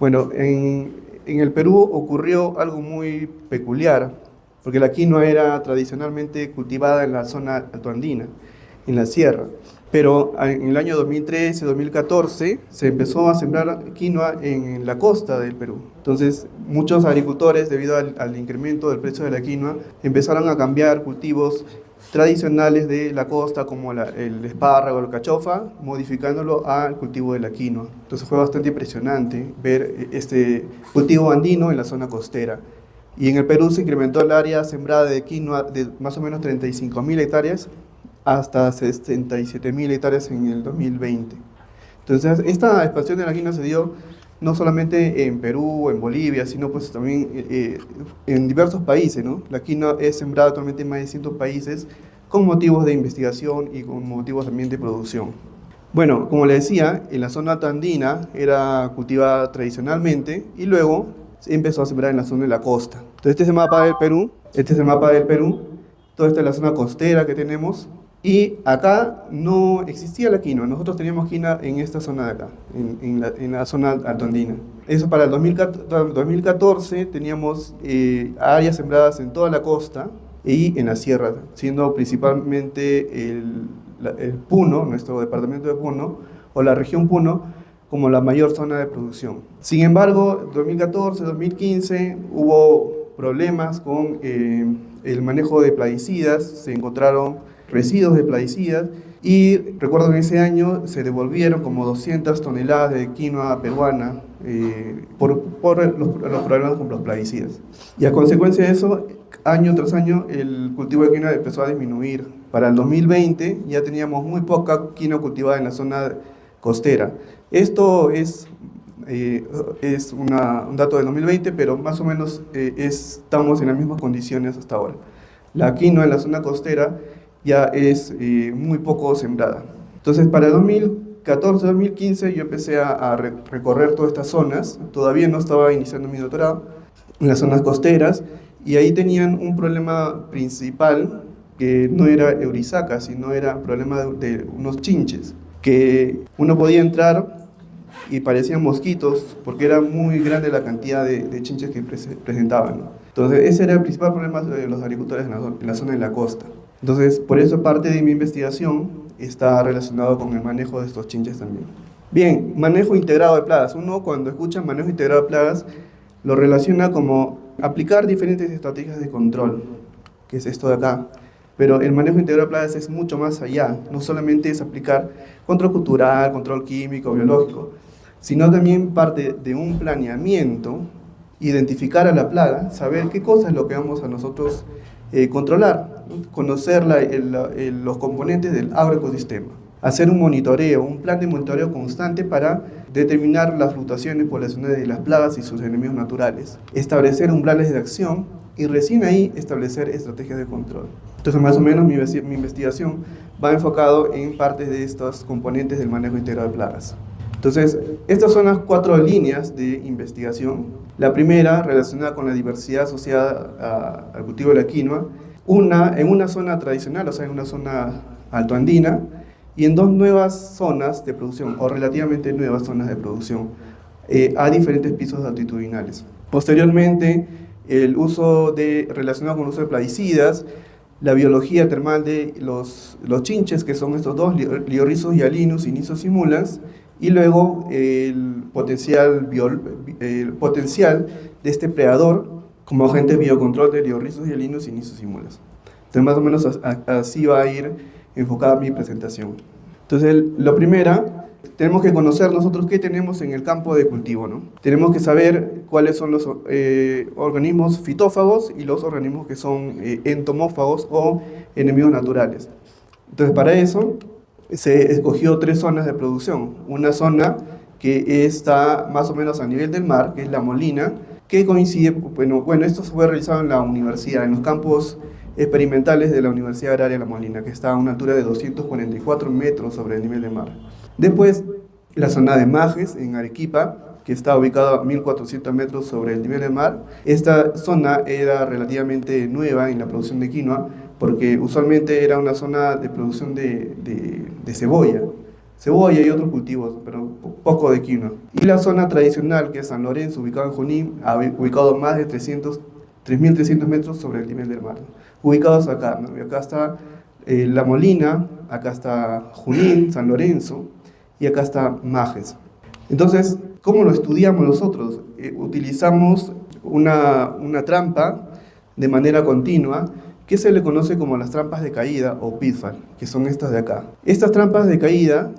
Bueno, en el Perú ocurrió algo muy peculiar, porque la quinoa era tradicionalmente cultivada en la zona altoandina, en la sierra. Pero en el año 2013-2014 se empezó a sembrar quinoa en la costa del Perú. Entonces, muchos agricultores, debido al incremento del precio de la quinoa, empezaron a cambiar cultivos tradicionales de la costa, como el espárrago, la cachofa, modificándolo al cultivo de la quinoa. Entonces fue bastante impresionante ver este cultivo andino en la zona costera. Y en el Perú se incrementó el área sembrada de quinoa de más o menos 35.000 hectáreas hasta 67.000 hectáreas en el 2020. Entonces, esta expansión de la quinoa se dio no solamente en Perú o en Bolivia, sino pues también en diversos países, ¿no? La quinoa es sembrada actualmente en más de 100 países con motivos de investigación y con motivos también de producción. Bueno, como le decía, en la zona andina era cultivada tradicionalmente y luego se empezó a sembrar en la zona de la costa. Entonces, este es el mapa del Perú, toda esta es la zona costera que tenemos. Y acá no existía la quinoa, nosotros teníamos quinoa en esta zona de acá, en la zona altoandina. Eso para el 2014 teníamos áreas sembradas en toda la costa y en la sierra, siendo principalmente el Puno, nuestro departamento de Puno, o la región Puno, como la mayor zona de producción. Sin embargo, 2014-2015 hubo problemas con el manejo de plaguicidas, se encontraron residuos de plaguicidas y recuerdo que ese año se devolvieron como 200 toneladas de quinoa peruana por los problemas con los plaguicidas. Y a consecuencia de eso, año tras año, el cultivo de quinoa empezó a disminuir. Para el 2020 ya teníamos muy poca quinoa cultivada en la zona costera. Esto es un dato del 2020, pero más o menos estamos en las mismas condiciones hasta ahora. La quinoa en la zona costera ya es muy poco sembrada. Entonces, para el 2014-2015 yo empecé a recorrer todas estas zonas. Todavía no estaba iniciando mi doctorado en las zonas costeras, y ahí tenían un problema principal que no era Eurisaca, sino era problema de unos chinches, que uno podía entrar y parecían mosquitos porque era muy grande la cantidad de chinches que presentaban, ¿no? Entonces, ese era el principal problema de los agricultores en la zona de la costa. Entonces, por eso parte de mi investigación está relacionado con el manejo de estos chinches también. Bien, manejo integrado de plagas. Uno, cuando escucha manejo integrado de plagas, lo relaciona como aplicar diferentes estrategias de control, que es esto de acá. Pero el manejo integrado de plagas es mucho más allá. No solamente es aplicar control cultural, control químico, biológico, sino también parte de un planeamiento, identificar a la plaga, saber qué cosa es lo que vamos a nosotros controlar, conocer los componentes del agroecosistema, hacer un monitoreo, un plan de monitoreo constante para determinar las fluctuaciones poblacionales de las plagas y sus enemigos naturales, establecer umbrales de acción y recién ahí establecer estrategias de control. Entonces, más o menos mi investigación va enfocado en partes de estos componentes del manejo integrado de plagas. Entonces, estas son las 4 líneas de investigación. La primera, relacionada con la diversidad asociada al cultivo de la quinoa, en una zona tradicional, o sea, en una zona altoandina, y en 2 nuevas zonas de producción, o relativamente nuevas zonas de producción, a diferentes pisos altitudinales. Posteriormente, el uso relacionado con el uso de plaguicidas, la biología termal de los chinches, que son estos dos, Liorhizos hialinus y Nisos simulans, y luego el potencial de este predador como agente de biocontrol de Liorhizos hialinus y Nisos simulans. Entonces, más o menos así va a ir enfocada mi presentación. Entonces, lo primera, tenemos que conocer nosotros qué tenemos en el campo de cultivo, ¿no? Tenemos que saber cuáles son los organismos fitófagos y los organismos que son entomófagos o enemigos naturales. Entonces, para eso se escogió 3 zonas de producción. Una zona que está más o menos a nivel del mar, que es La Molina, que coincide, bueno, esto fue realizado en la universidad, en los campos experimentales de la Universidad Agraria La Molina, que está a una altura de 244 metros sobre el nivel del mar. Después, la zona de Majes, en Arequipa, que está ubicada a 1.400 metros sobre el nivel del mar. Esta zona era relativamente nueva en la producción de quinoa, porque usualmente era una zona de producción de cebolla. cebolla y otros cultivos, pero poco de quinoa. Y la zona tradicional, que es San Lorenzo, ubicado en Junín, ubicado más de 3.300 metros sobre el nivel del mar. Ubicados acá, ¿no? Y acá está La Molina, acá está Junín, San Lorenzo, y acá está Majes. Entonces, ¿cómo lo estudiamos nosotros? Utilizamos una trampa de manera continua que se le conoce como las trampas de caída o pitfall, que son estas de acá. Estas trampas de caída,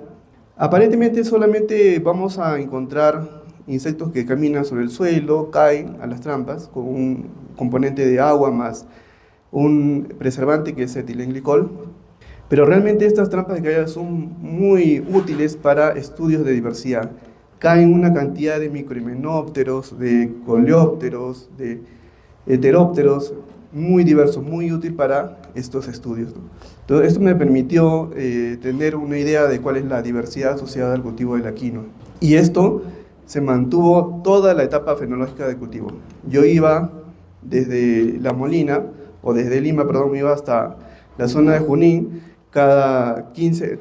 aparentemente solamente vamos a encontrar insectos que caminan sobre el suelo, caen a las trampas con un componente de agua más un preservante que es etilenglicol, pero realmente estas trampas de caída son muy útiles para estudios de diversidad. Caen una cantidad de microhimenópteros, de coleópteros, de heterópteros, muy diversos, muy útil para estos estudios, ¿no? Entonces, esto me permitió tener una idea de cuál es la diversidad asociada al cultivo de la quinoa. Y esto se mantuvo toda la etapa fenológica del cultivo. Yo iba desde La Molina, o desde Lima, perdón, me iba hasta la zona de Junín cada 15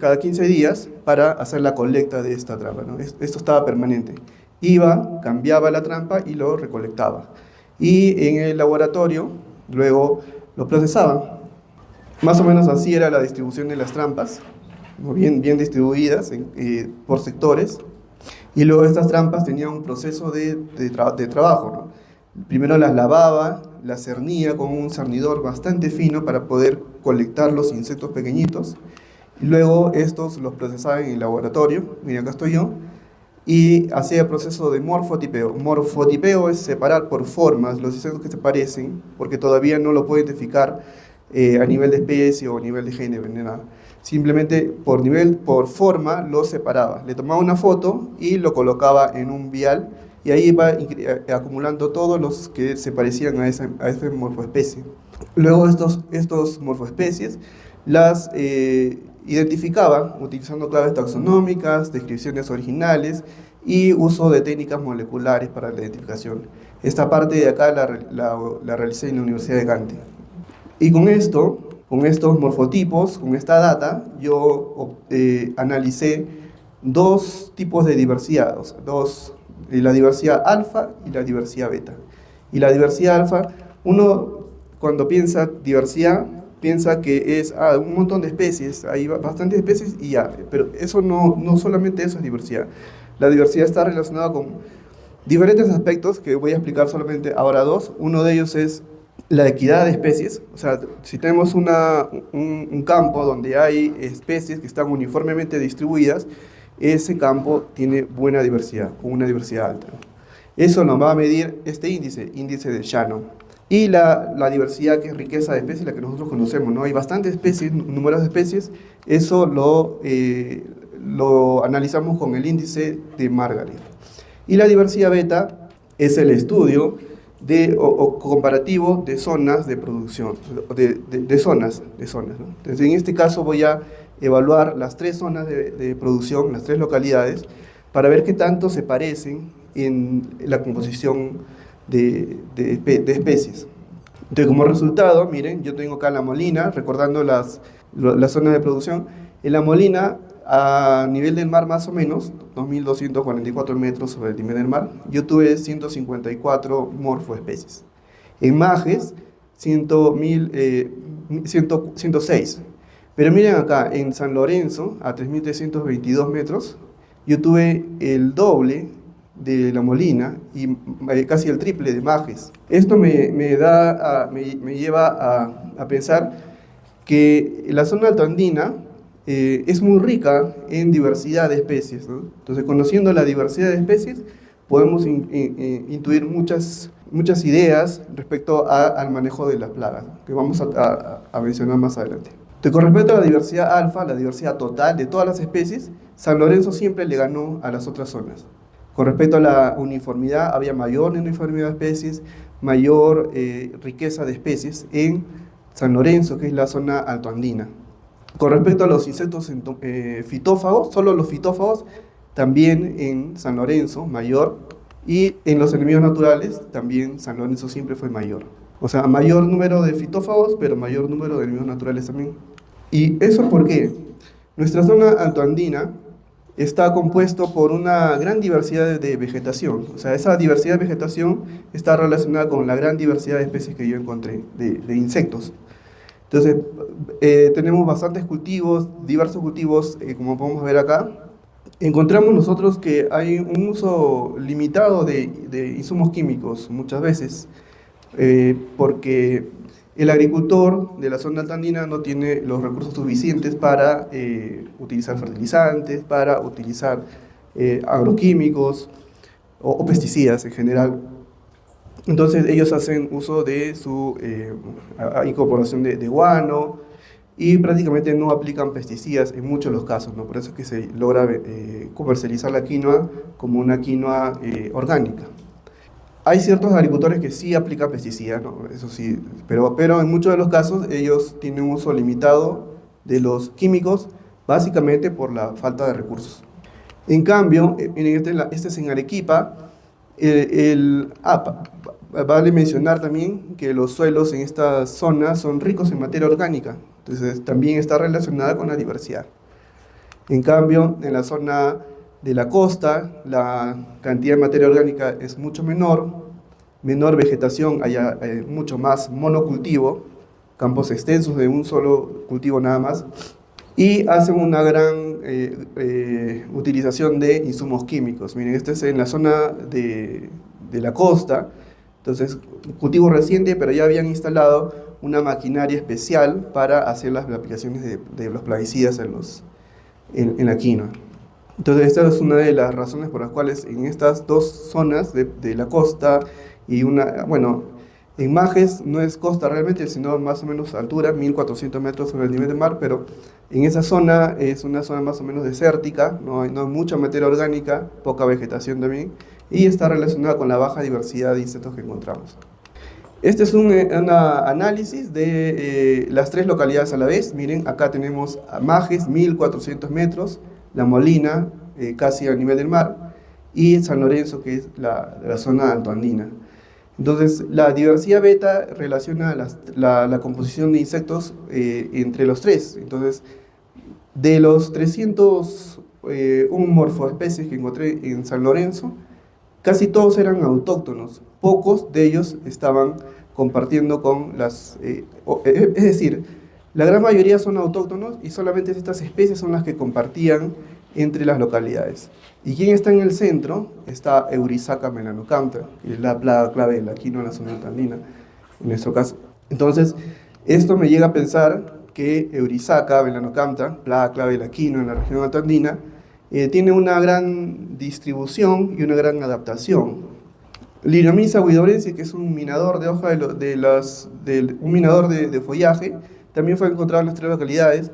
días para hacer la colecta de esta trampa, ¿no? Esto estaba permanente. Iba, cambiaba la trampa y lo recolectaba. Y en el laboratorio luego lo procesaba. Más o menos así era la distribución de las trampas, bien distribuidas por sectores. Y luego estas trampas tenían un proceso de trabajo, ¿no? Primero las lavaba, las cernía con un cernidor bastante fino para poder colectar los insectos pequeñitos. Y luego estos los procesaba en el laboratorio, mira acá estoy yo, y hacía el proceso de morfotipeo. Morfotipeo es separar por formas los insectos que se parecen, porque todavía no lo puedo identificar a nivel de especie o a nivel de género, ni nada. Simplemente por forma los separaba. Le tomaba una foto y lo colocaba en un vial y ahí iba acumulando todos los que se parecían a esa morfoespecie. Luego estos morfoespecies las identificaba utilizando claves taxonómicas, descripciones originales y uso de técnicas moleculares para la identificación. Esta parte de acá la realicé en la Universidad de Gante. Y con estos morfotipos, con esta data, yo analicé dos tipos de diversidad, o sea, la diversidad alfa y la diversidad beta. Y la diversidad alfa, uno cuando piensa diversidad, piensa que es un montón de especies, hay bastantes especies y ya, pero eso no solamente eso es diversidad. La diversidad está relacionada con diferentes aspectos que voy a explicar solamente ahora dos. Uno de ellos es la equidad de especies, o sea, si tenemos un campo donde hay especies que están uniformemente distribuidas, ese campo tiene buena diversidad, o una diversidad alta. Eso nos va a medir este índice de Shannon. Y la diversidad, que es riqueza de especies, la que nosotros conocemos, ¿no? Hay bastantes especies, numerosas especies, eso lo analizamos con el índice de Margaret. Y la diversidad beta es el estudio o comparativo de zonas de producción, de zonas, ¿no? Entonces, en este caso voy a evaluar las tres zonas de producción, las tres localidades, para ver qué tanto se parecen en la composición de especies. Entonces, como resultado, miren, yo tengo acá La Molina, recordando las zonas de producción. En La Molina, a nivel del mar más o menos, 2.244 metros sobre el nivel del mar, yo tuve 154 morfoespecies. En Majes, 106. Pero miren acá, en San Lorenzo, a 3.322 metros, yo tuve el doble de La Molina y casi el triple de Majes. Esto me lleva a pensar que la zona altoandina es muy rica en diversidad de especies, ¿no? Entonces, conociendo la diversidad de especies, podemos intuir muchas ideas respecto al manejo de las plagas, ¿no? Que vamos a mencionar más adelante. Entonces, con respecto a la diversidad alfa, la diversidad total de todas las especies, San Lorenzo siempre le ganó a las otras zonas. Con respecto a la uniformidad, había mayor uniformidad de especies, mayor riqueza de especies en San Lorenzo, que es la zona altoandina. Con respecto a los insectos fitófagos, solo los fitófagos, también en San Lorenzo, mayor, y en los enemigos naturales, también San Lorenzo siempre fue mayor. O sea, mayor número de fitófagos, pero mayor número de enemigos naturales también. ¿Y eso por qué? Nuestra zona altoandina está compuesto por una gran diversidad de vegetación. O sea, esa diversidad de vegetación está relacionada con la gran diversidad de especies que yo encontré, de insectos. Entonces, tenemos bastantes cultivos, diversos cultivos, como podemos ver acá. Encontramos nosotros que hay un uso limitado de insumos químicos muchas veces, porque el agricultor de la zona altandina no tiene los recursos suficientes para utilizar fertilizantes, para utilizar agroquímicos o pesticidas en general. Entonces ellos hacen uso de su incorporación de guano y prácticamente no aplican pesticidas en muchos de los casos, ¿no? Por eso es que se logra comercializar la quinoa como una quinoa orgánica. Hay ciertos agricultores que sí aplican pesticidas, ¿no? Eso sí, pero en muchos de los casos ellos tienen un uso limitado de los químicos, básicamente por la falta de recursos. En cambio, miren, este es en Arequipa. Vale mencionar también que los suelos en esta zona son ricos en materia orgánica, entonces también está relacionada con la diversidad. En cambio, en la zona de la costa, la cantidad de materia orgánica es mucho menor vegetación, hay mucho más monocultivo, campos extensos de un solo cultivo nada más, y hacen una gran utilización de insumos químicos. Miren, este es en la zona de la costa, entonces cultivo reciente, pero ya habían instalado una maquinaria especial para hacer las aplicaciones de los plaguicidas en la quinoa. Entonces esta es una de las razones por las cuales en estas dos zonas de la costa y bueno, en Majes no es costa realmente, sino más o menos altura, 1400 metros sobre el nivel del mar, pero en esa zona es una zona más o menos desértica, no hay mucha materia orgánica, poca vegetación también, y está relacionada con la baja diversidad de insectos que encontramos. Este es un análisis de las tres localidades a la vez. Miren, acá tenemos a Majes, 1400 metros, La Molina, casi al nivel del mar, y San Lorenzo, que es la zona altoandina. Entonces, la diversidad beta relaciona la composición de insectos entre los tres. Entonces, de los 301 morfoespecies que encontré en San Lorenzo, casi todos eran autóctonos. Pocos de ellos estaban compartiendo con es decir, la gran mayoría son autóctonos y solamente estas especies son las que compartían entre las localidades. ¿Y quién está en el centro? Está Eurysaca melanocampta, que es la plaga clave de la quinoa en la zona andina, en nuestro caso. Entonces, esto me llega a pensar que Eurysaca melanocampta, plaga clave de la quinoa en la región altoandina, tiene una gran distribución y una gran adaptación. Linomyza huidorensis, que es un minador de hoja un minador de follaje, también fue encontrado en las tres localidades,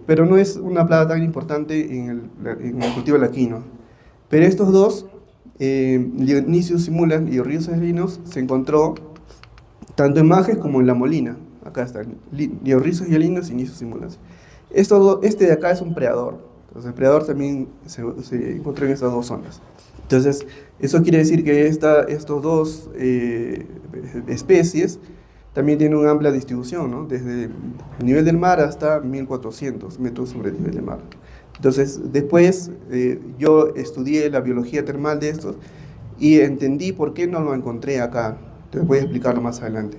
pero no es una plaga tan importante en el cultivo de la quinoa. Pero estos dos, Lionizius simulans y Liorhizos hialinos, se encontró tanto en Majes como en La Molina. Acá están, Liorhizos hialinos y Lionizius simulans. Este de acá es un predador. Entonces, el predador también se encontró en estas dos zonas. Entonces, eso quiere decir que estos dos especies también tienen una amplia distribución, ¿no? Desde el nivel del mar hasta 1400 metros sobre el nivel del mar. Entonces, después yo estudié la biología termal de estos y entendí por qué no lo encontré acá. Entonces, voy a explicarlo más adelante.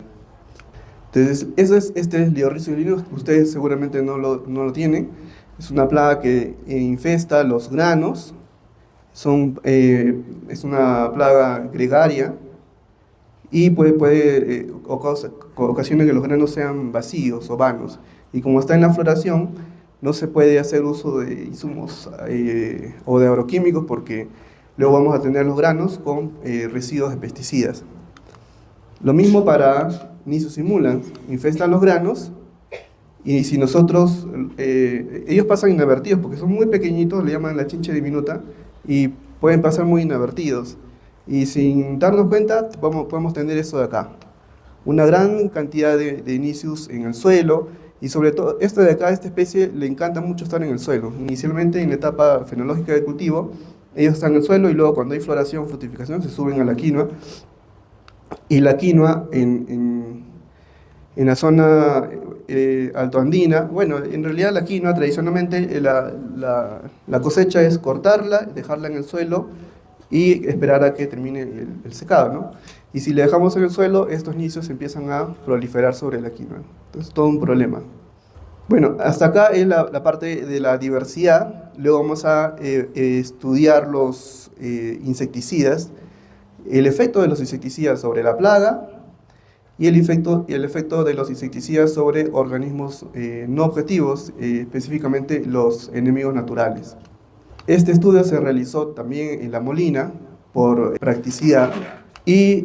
Entonces, este es Liorhizos hialinos, ustedes seguramente no lo tienen. Es una plaga que infesta los granos, es una plaga gregaria y ocasiona que los granos sean vacíos o vanos. Y como está en la floración, no se puede hacer uso de insumos o de agroquímicos porque luego vamos a tener los granos con residuos de pesticidas. Lo mismo para Lionizius simulans, infestan los granos. Y si nosotros, ellos pasan inadvertidos porque son muy pequeñitos, le llaman la chinche diminuta, y pueden pasar muy inadvertidos. Y sin darnos cuenta, podemos tener esto de acá. Una gran cantidad de Lionizius en el suelo, y sobre todo, esta de acá, esta especie, le encanta mucho estar en el suelo. Inicialmente, en la etapa fenológica del cultivo, ellos están en el suelo, y luego cuando hay floración, fructificación, se suben a la quinoa. Y la quinoa, en la zona altoandina. Bueno, en realidad la quinoa tradicionalmente la cosecha es cortarla, dejarla en el suelo y esperar a que termine el secado, ¿no? Y si le dejamos en el suelo, estos inicios empiezan a proliferar sobre la quinoa. Entonces, todo un problema. Bueno, hasta acá es la parte de la diversidad. Luego vamos a estudiar los insecticidas, el efecto de los insecticidas sobre la plaga y el efecto de los insecticidas sobre organismos no objetivos, específicamente los enemigos naturales. Este estudio se realizó también en La Molina por practicidad y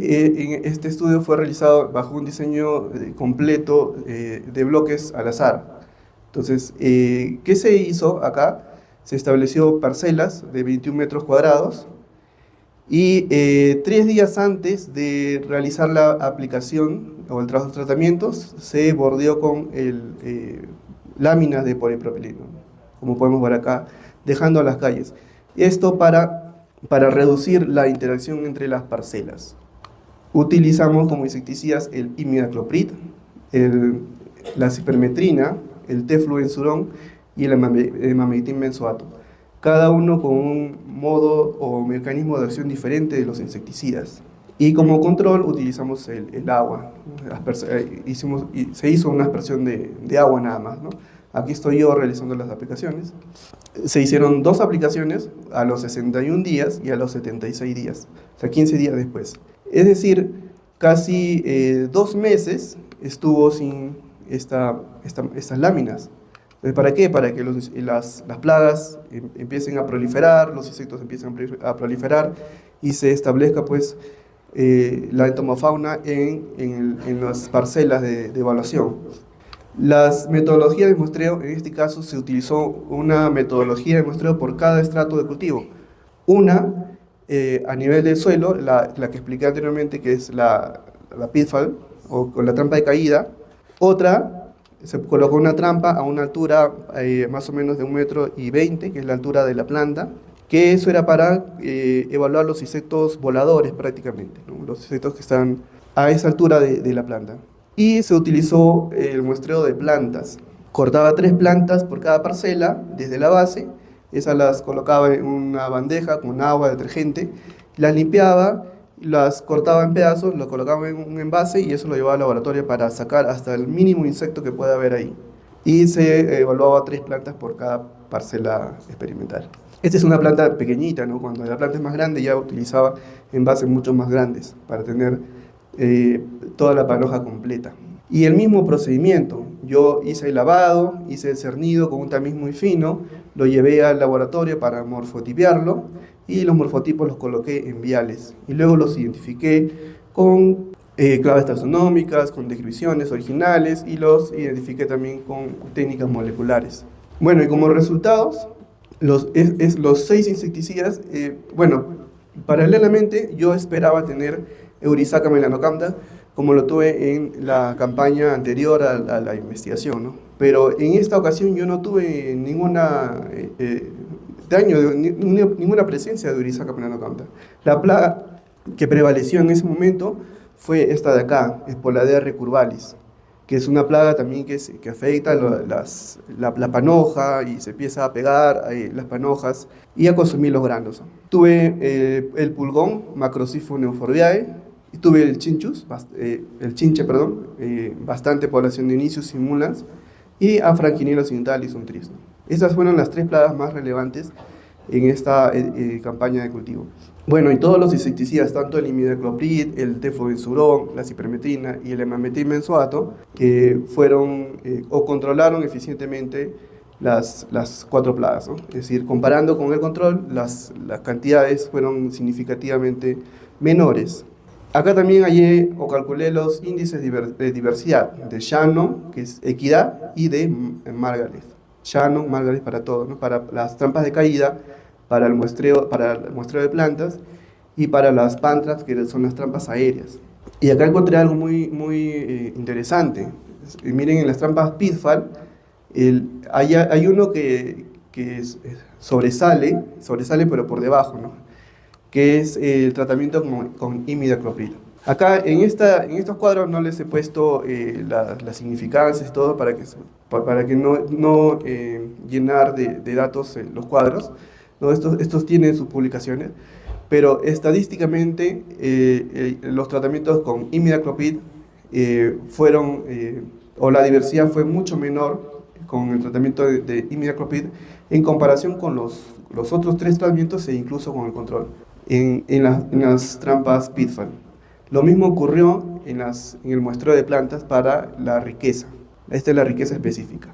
este estudio fue realizado bajo un diseño completo de bloques al azar. Entonces, ¿qué se hizo acá? Se estableció parcelas de 21 metros cuadrados y 3 días antes de realizar la aplicación o el tratamientos se bordeó con láminas de polipropileno, como podemos ver acá, dejando a las calles. Esto para reducir la interacción entre las parcelas. Utilizamos como insecticidas el imidacloprid, la cipermetrina, el tefluenzurón y el emamectin-benzoato, cada uno con un modo o mecanismo de acción diferente de los insecticidas. Y como control utilizamos el agua. Se hizo una aspersión de agua nada más, ¿no? Aquí estoy yo realizando las aplicaciones. Se hicieron 2 aplicaciones a los 61 días y a los 76 días, o sea, 15 días después. Es decir, casi 2 meses estuvo sin estas láminas. ¿Para qué? Para que las plagas empiecen a proliferar, los insectos empiecen a proliferar y se establezca pues la entomofauna en las parcelas de evaluación. Las metodologías de muestreo, en este caso se utilizó una metodología de muestreo por cada estrato de cultivo. Una a nivel del suelo, la que expliqué anteriormente, que es la pitfall o con la trampa de caída. Otra, se colocó una trampa a una altura más o menos de 1,20 m, que es la altura de la planta, que eso era para evaluar los insectos voladores prácticamente, ¿no? Los insectos que están a esa altura de la planta. Y se utilizó el muestreo de plantas. Cortaba 3 plantas por cada parcela desde la base, esas las colocaba en una bandeja con agua, detergente, las limpiaba, las cortaba en pedazos, lo colocaba en un envase y eso lo llevaba al laboratorio para sacar hasta el mínimo insecto que pueda haber ahí. Y se evaluaba 3 plantas por cada parcela experimental. Esta es una planta pequeñita, ¿no? Cuando la planta es más grande ya utilizaba envases mucho más grandes para tener toda la panoja completa. Y el mismo procedimiento, yo hice el lavado, hice el cernido con un tamiz muy fino, lo llevé al laboratorio para morfotipiarlo y los morfotipos los coloqué en viales y luego los identifiqué con claves taxonómicas, con descripciones originales y los identifiqué también con técnicas moleculares. Bueno, y como resultados, los 6 insecticidas, bueno, paralelamente yo esperaba tener Eurisaca melanocamta, como lo tuve en la campaña anterior a la investigación, ¿no? Pero en esta ocasión yo no tuve ninguna ninguna presencia de Eurisaca melanocamta. La plaga que prevaleció en ese momento fue esta de acá, Spolaea recurvalis, que es una plaga también que afecta la panoja y se empieza a pegar las panojas y a consumir los granos. Tuve el pulgón, Macrocipho euphorbiae, y tuve el chinche, bastante población de Inicius simulans, y a Franquinella occidentalis untris. Estas fueron las 3 plagas más relevantes en esta campaña de cultivo. Bueno, y todos los insecticidas, tanto el imidacloprid, el tefluenzurón, la cipermetrina y el emamectin-benzoato, fueron o controlaron eficientemente las 4 plagas, ¿no? Es decir, comparando con el control, las cantidades fueron significativamente menores. Acá también hallé o calculé los índices de diversidad de Shannon, que es equidad, y de Margaret. Shannon, Margaret para todo, ¿no? Para las trampas de caída, para el muestreo de plantas y para las pantras, que son las trampas aéreas. Y acá encontré algo muy interesante. Miren, en las trampas pitfall hay uno que sobresale pero por debajo, ¿no? Que es el tratamiento con imidacloprid. Acá en estos cuadros no les he puesto las significancias y todo para que no llenar de datos los cuadros, ¿no? Estos tienen sus publicaciones, pero estadísticamente los tratamientos con imidacloprid fueron, o la diversidad fue mucho menor con el tratamiento de imidacloprid en comparación con los otros 3 tratamientos e incluso con el control en las trampas Pitfall. Lo mismo ocurrió en el muestreo de plantas para la riqueza. Esta es la riqueza específica.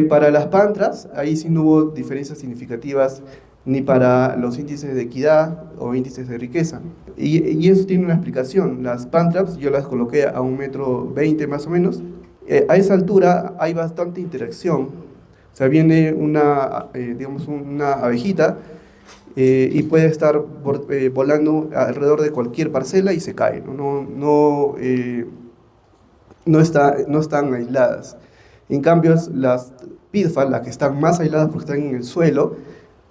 Para las pantras, ahí sí no hubo diferencias significativas ni para los índices de equidad o índices de riqueza. Y eso tiene una explicación. Las pantras yo las coloqué a 1,20 m más o menos. A esa altura hay bastante interacción. O sea, viene digamos una abejita y puede estar volando alrededor de cualquier parcela y se cae, ¿no? No están aisladas. En cambio, las pitfall, las que están más aisladas porque están en el suelo,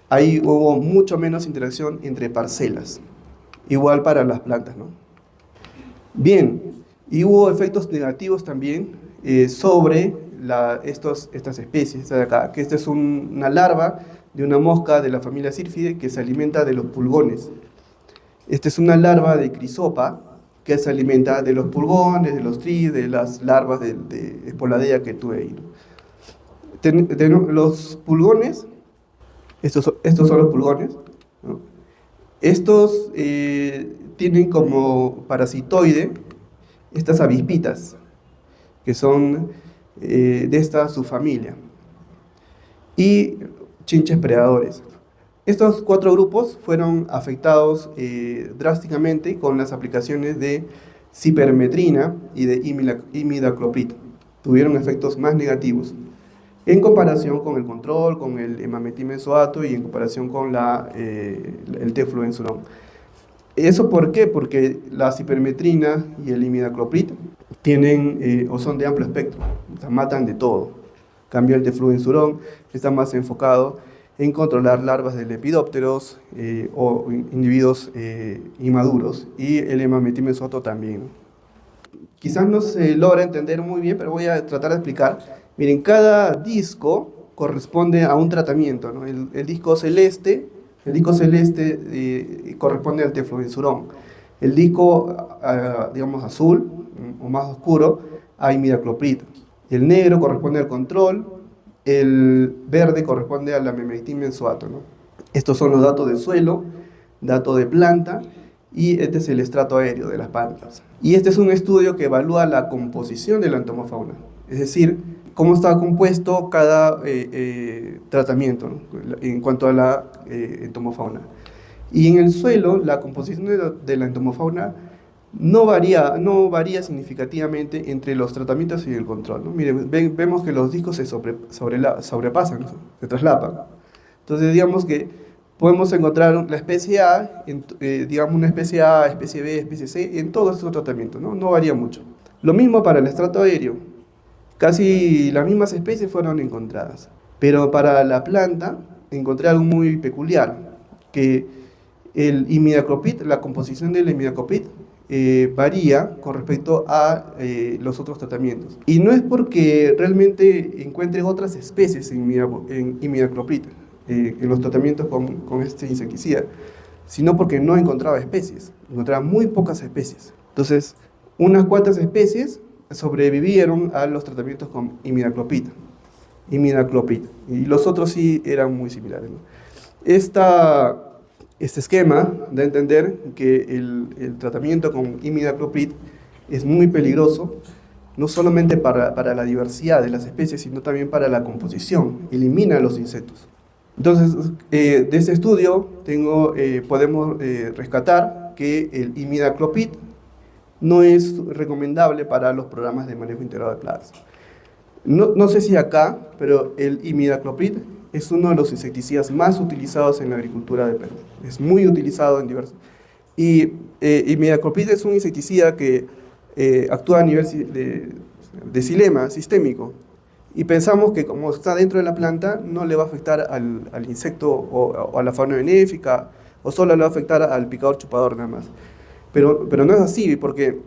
ahí hubo mucho menos interacción entre parcelas. Igual para las plantas, ¿no? Bien, y hubo efectos negativos también sobre estas especies de acá, que esta es una larva de una mosca de la familia Syrphidae que se alimenta de los pulgones. Esta es una larva de crisopa que se alimenta de los pulgones, de los tris, de las larvas de Spoladea que tuve ahí, ¿no? Los pulgones, estos son los pulgones, ¿no? Estos tienen como parasitoide estas avispitas, que son de esta subfamilia, y chinches predadores. Estos 4 grupos fueron afectados drásticamente con las aplicaciones de cipermetrina y de imidacloprid. Tuvieron efectos más negativos en comparación con el control, con el emametimbenzoato y en comparación con el tefluenzurón. ¿Eso por qué? Porque la cipermetrina y el imidacloprid tienen o son de amplio espectro, o sea, matan de todo. En cambio, el tefluenzurón está más enfocado en controlar larvas de lepidópteros o individuos inmaduros, y el emametimbenzoato también. Quizás no se logra entender muy bien, pero voy a tratar de explicar. Miren, cada disco corresponde a un tratamiento, ¿no? El disco celeste corresponde al tefluenzurón. El disco, digamos, azul o más oscuro, a imidacloprid. El negro corresponde al control, el verde corresponde a la emametimbenzoato, ¿no? Estos son los datos de suelo, datos de planta, y este es el estrato aéreo de las plantas. Y este es un estudio que evalúa la composición de la entomofauna, es decir, cómo está compuesto cada tratamiento, ¿no? En cuanto a la entomofauna. Y en el suelo, la composición de la entomofauna no varía significativamente entre los tratamientos y el control, ¿no? Miren, vemos que los discos se sobrepasan, ¿no? Se traslapan. Entonces, digamos que podemos encontrar la especie A, digamos una especie A, especie B, especie C, en todos estos tratamientos, ¿no? No varía mucho. Lo mismo para el estrato aéreo. Casi las mismas especies fueron encontradas. Pero para la planta encontré algo muy peculiar, que el imidacloprid, la composición del imidacloprid varía con respecto a los otros tratamientos. Y no es porque realmente encuentre otras especies en imidacloprid, en los tratamientos con este insecticida, sino porque no encontraba especies, encontraba muy pocas especies. Entonces, unas cuantas especies sobrevivieron a los tratamientos con imidacloprid, y los otros sí eran muy similares, ¿no? Este esquema da a entender que el tratamiento con imidacloprid es muy peligroso, no solamente para la diversidad de las especies, sino también para la composición, elimina a los insectos. Entonces, de este estudio podemos rescatar que el imidacloprid no es recomendable para los programas de manejo integrado de plagas. No sé si acá, pero el imidacloprid es uno de los insecticidas más utilizados en la agricultura de Perú. Es muy utilizado en diversos. Y imidacloprid es un insecticida que actúa a nivel de xilema sistémico. Y pensamos que como está dentro de la planta, no le va a afectar al insecto o a la fauna benéfica, o solo le va a afectar al picador chupador nada más. pero no es así, porque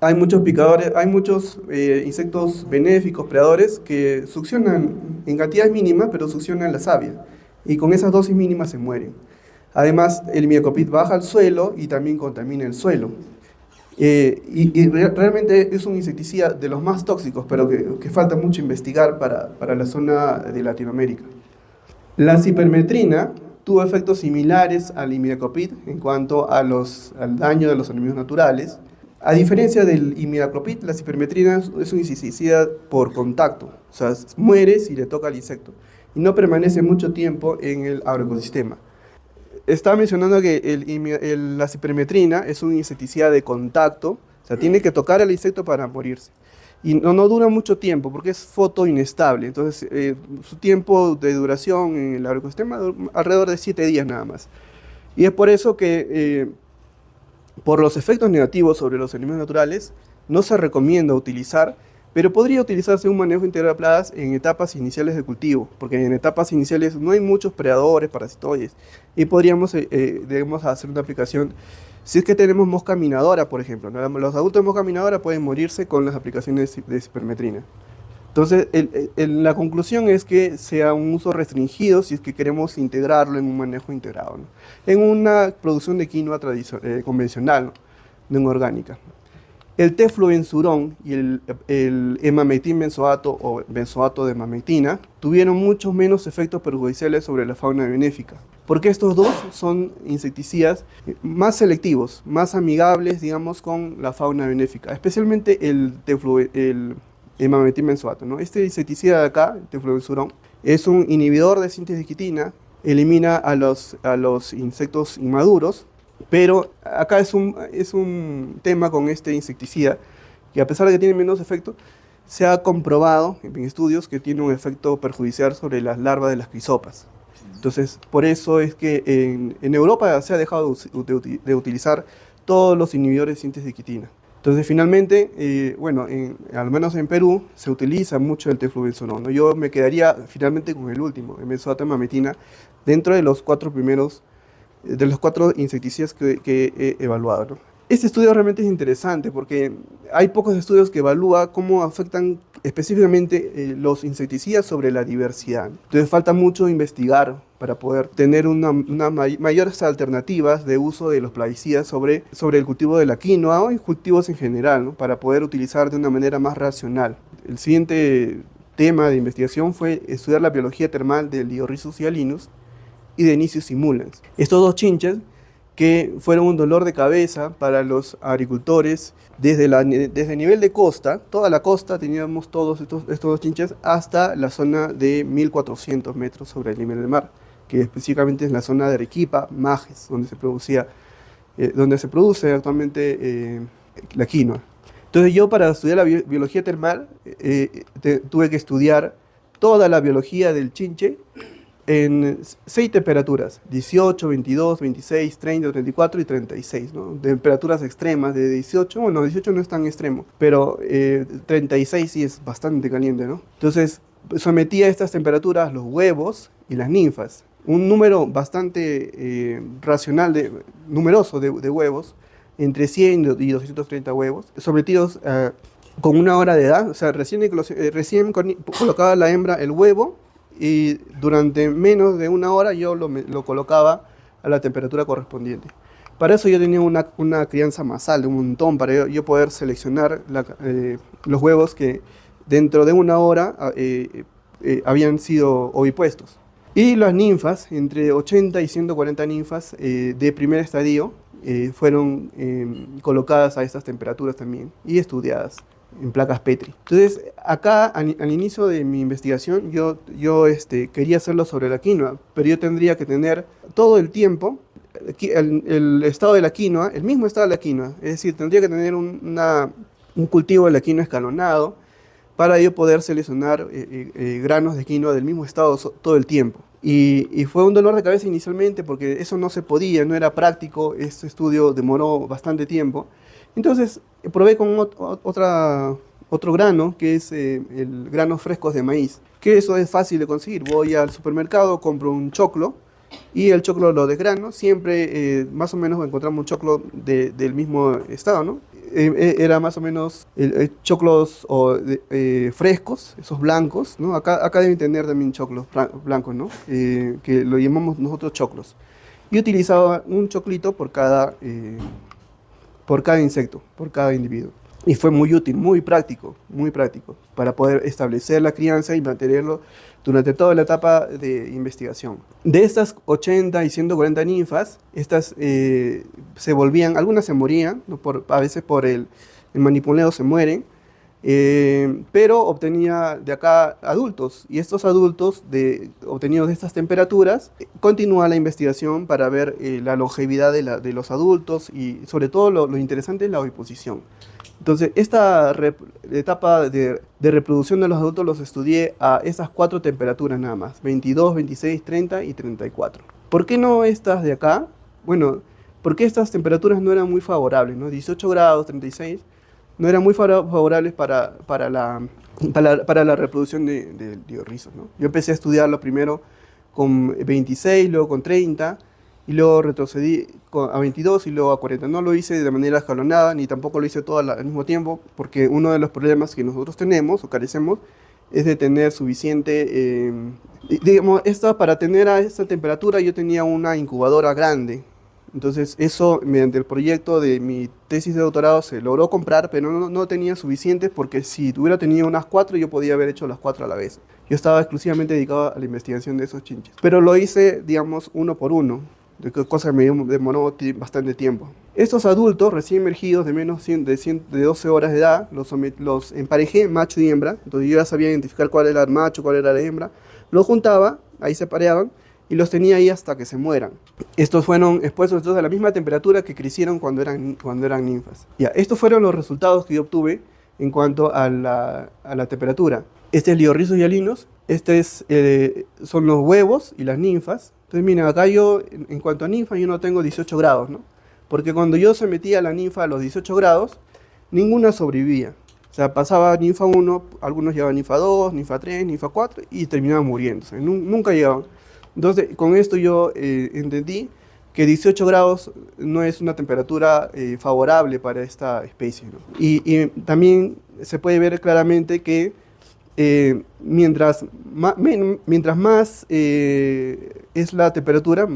hay muchos picadores, hay muchos insectos benéficos, predadores, que succionan en cantidades mínimas, pero succionan la savia. Y con esas dosis mínimas se mueren. Además, el imidacloprid baja al suelo y también contamina el suelo. Realmente es un insecticida de los más tóxicos, pero que falta mucho investigar para la zona de Latinoamérica. La cipermetrina tuvo efectos similares al imidacloprid en cuanto al daño de los enemigos naturales. A diferencia del imidacloprid, la cipermetrina es un insecticida por contacto, o sea, muere si le toca al insecto y no permanece mucho tiempo en el agroecosistema. Estaba mencionando que la cipermetrina es un insecticida de contacto, o sea, tiene que tocar al insecto para morirse. Y no dura mucho tiempo porque es fotoinestable, entonces su tiempo de duración en el agroecosistema es alrededor de 7 días nada más. Y es por eso que, por los efectos negativos sobre los enemigos naturales, no se recomienda utilizar, pero podría utilizarse un manejo integral de plagas en etapas iniciales de cultivo, porque en etapas iniciales no hay muchos predadores, parasitoides, y podríamos debemos hacer una aplicación. Si es que tenemos mosca minadora, por ejemplo, ¿no? Los adultos de mosca minadora pueden morirse con las aplicaciones de cipermetrina. Entonces, la conclusión es que sea un uso restringido si es que queremos integrarlo en un manejo integrado, ¿no? En una producción de quinoa convencional, ¿no? No orgánica. El teflobensurón y el emametin-benzoato o benzoato de emametina tuvieron muchos menos efectos perjudiciales sobre la fauna benéfica, porque estos dos son insecticidas más selectivos, más amigables, digamos, con la fauna benéfica, especialmente el emametin-benzoato, ¿no? Este insecticida de acá, el teflobensurón, es un inhibidor de síntesis de quitina, elimina a los insectos inmaduros, pero acá es un tema con este insecticida, que a pesar de que tiene menos efecto, se ha comprobado en estudios que tiene un efecto perjudicial sobre las larvas de las crisopas. Entonces, por eso es que en Europa se ha dejado de utilizar todos los inhibidores de síntesis de quitina. Entonces, finalmente, bueno, al menos en Perú, se utiliza mucho el teflobensurón, ¿no? Yo me quedaría finalmente con el último, el benzoato de emametina, dentro de los 4 primeros de los 4 insecticidas que he evaluado, ¿no? Este estudio realmente es interesante porque hay pocos estudios que evalúan cómo afectan específicamente los insecticidas sobre la diversidad. Entonces falta mucho investigar para poder tener mayores alternativas de uso de los plaguicidas sobre el cultivo de la quinoa o en cultivos en general, ¿no? Para poder utilizar de una manera más racional. El siguiente tema de investigación fue estudiar la biología termal del Diorrhizos hialinus y de Nicius simulans. Estos dos chinches que fueron un dolor de cabeza para los agricultores desde el nivel de costa, toda la costa teníamos todos estos dos chinches hasta la zona de 1400 metros sobre el nivel del mar, que específicamente es la zona de Arequipa, Majes, donde se produce actualmente la quinoa. Entonces yo para estudiar la biología termal tuve que estudiar toda la biología del chinche en 6 temperaturas, 18, 22, 26, 30, 34 y 36, ¿no? Temperaturas extremas de 18, bueno, 18 no es tan extremo, pero 36 sí es bastante caliente, ¿no? Entonces, sometí a estas temperaturas los huevos y las ninfas. Un número bastante numeroso de huevos, entre 100 y 230 huevos, sometidos con 1 hora de edad, o sea, recién colocaba la hembra el huevo, y durante menos de 1 hora yo lo colocaba a la temperatura correspondiente. Para eso yo tenía una crianza masal de un montón, para yo poder seleccionar los huevos que dentro de 1 hora habían sido ovipuestos. Y las ninfas, entre 80 y 140 ninfas de primer estadio, fueron colocadas a estas temperaturas también y estudiadas en placas Petri. Entonces, acá al inicio de mi investigación, yo quería hacerlo sobre la quinoa, pero yo tendría que tener todo el tiempo el estado de la quinoa, el mismo estado de la quinoa, es decir, tendría que tener un cultivo de la quinoa escalonado para yo poder seleccionar granos de quinoa del mismo estado todo el tiempo. Y fue un dolor de cabeza inicialmente porque eso no se podía, no era práctico, este estudio demoró bastante tiempo. Entonces probé con otro grano, que es el granos frescos de maíz, que eso es fácil de conseguir. Voy al supermercado, compro un choclo y el choclo lo desgrano, siempre más o menos encontramos un choclo del mismo estado, ¿no? Era más o menos choclos frescos, esos blancos, ¿no? Acá deben tener también choclos blancos, ¿no? Que lo llamamos nosotros choclos. Y utilizaba un choclito por cada insecto, por cada individuo. Y fue muy útil, muy práctico, para poder establecer la crianza y mantenerlo durante toda la etapa de investigación. De estas 80 y 140 ninfas, estas se volvían, algunas se morían, ¿no? A veces por el manipuleo se mueren, pero obtenía de acá adultos, y estos adultos obtenidos de estas temperaturas, continúa la investigación para ver la longevidad de los adultos y sobre todo lo interesante es la oviposición. Entonces, esta etapa de reproducción de los adultos los estudié a esas 4 temperaturas nada más, 22, 26, 30 y 34. ¿Por qué no estas de acá? Bueno, porque estas temperaturas no eran muy favorables, ¿no? 18 grados, 36, no eran muy favorables para la reproducción de liorrizos, ¿no? Yo empecé a estudiarlo primero con 26, luego con 30, y luego retrocedí a 22 y luego a 40. No lo hice de manera escalonada, ni tampoco lo hice todo al mismo tiempo, porque uno de los problemas que nosotros tenemos o carecemos es de tener suficiente, digamos, para tener a esta temperatura yo tenía una incubadora grande. Entonces eso, mediante el proyecto de mi tesis de doctorado, se logró comprar, pero no tenía suficientes, porque si hubiera tenido unas 4, yo podía haber hecho las 4 a la vez. Yo estaba exclusivamente dedicado a la investigación de esos chinches. Pero lo hice, digamos, uno por uno, cosa que me demoró bastante tiempo. Estos adultos recién emergidos de menos de 12 horas de edad, los emparejé macho y hembra, entonces yo ya sabía identificar cuál era el macho, cuál era la hembra, los juntaba, ahí se pareaban, y los tenía ahí hasta que se mueran. Estos fueron expuestos a la misma temperatura que crecieron cuando eran ninfas. Ya, estos fueron los resultados que yo obtuve en cuanto a la temperatura. Este es Liorrizos hialinos, son los huevos y las ninfas. Entonces miren, acá yo, en cuanto a ninfa, yo no tengo 18 grados, ¿no? Porque cuando yo sometía a la ninfa a los 18 grados, ninguna sobrevivía. O sea, pasaba ninfa 1, algunos llegaban ninfa 2, ninfa 3, ninfa 4 y terminaban muriéndose. Nunca llegaban. Entonces, con esto yo entendí que 18 grados no es una temperatura favorable para esta especie, ¿no? Y también se puede ver claramente que mientras más es la temperatura,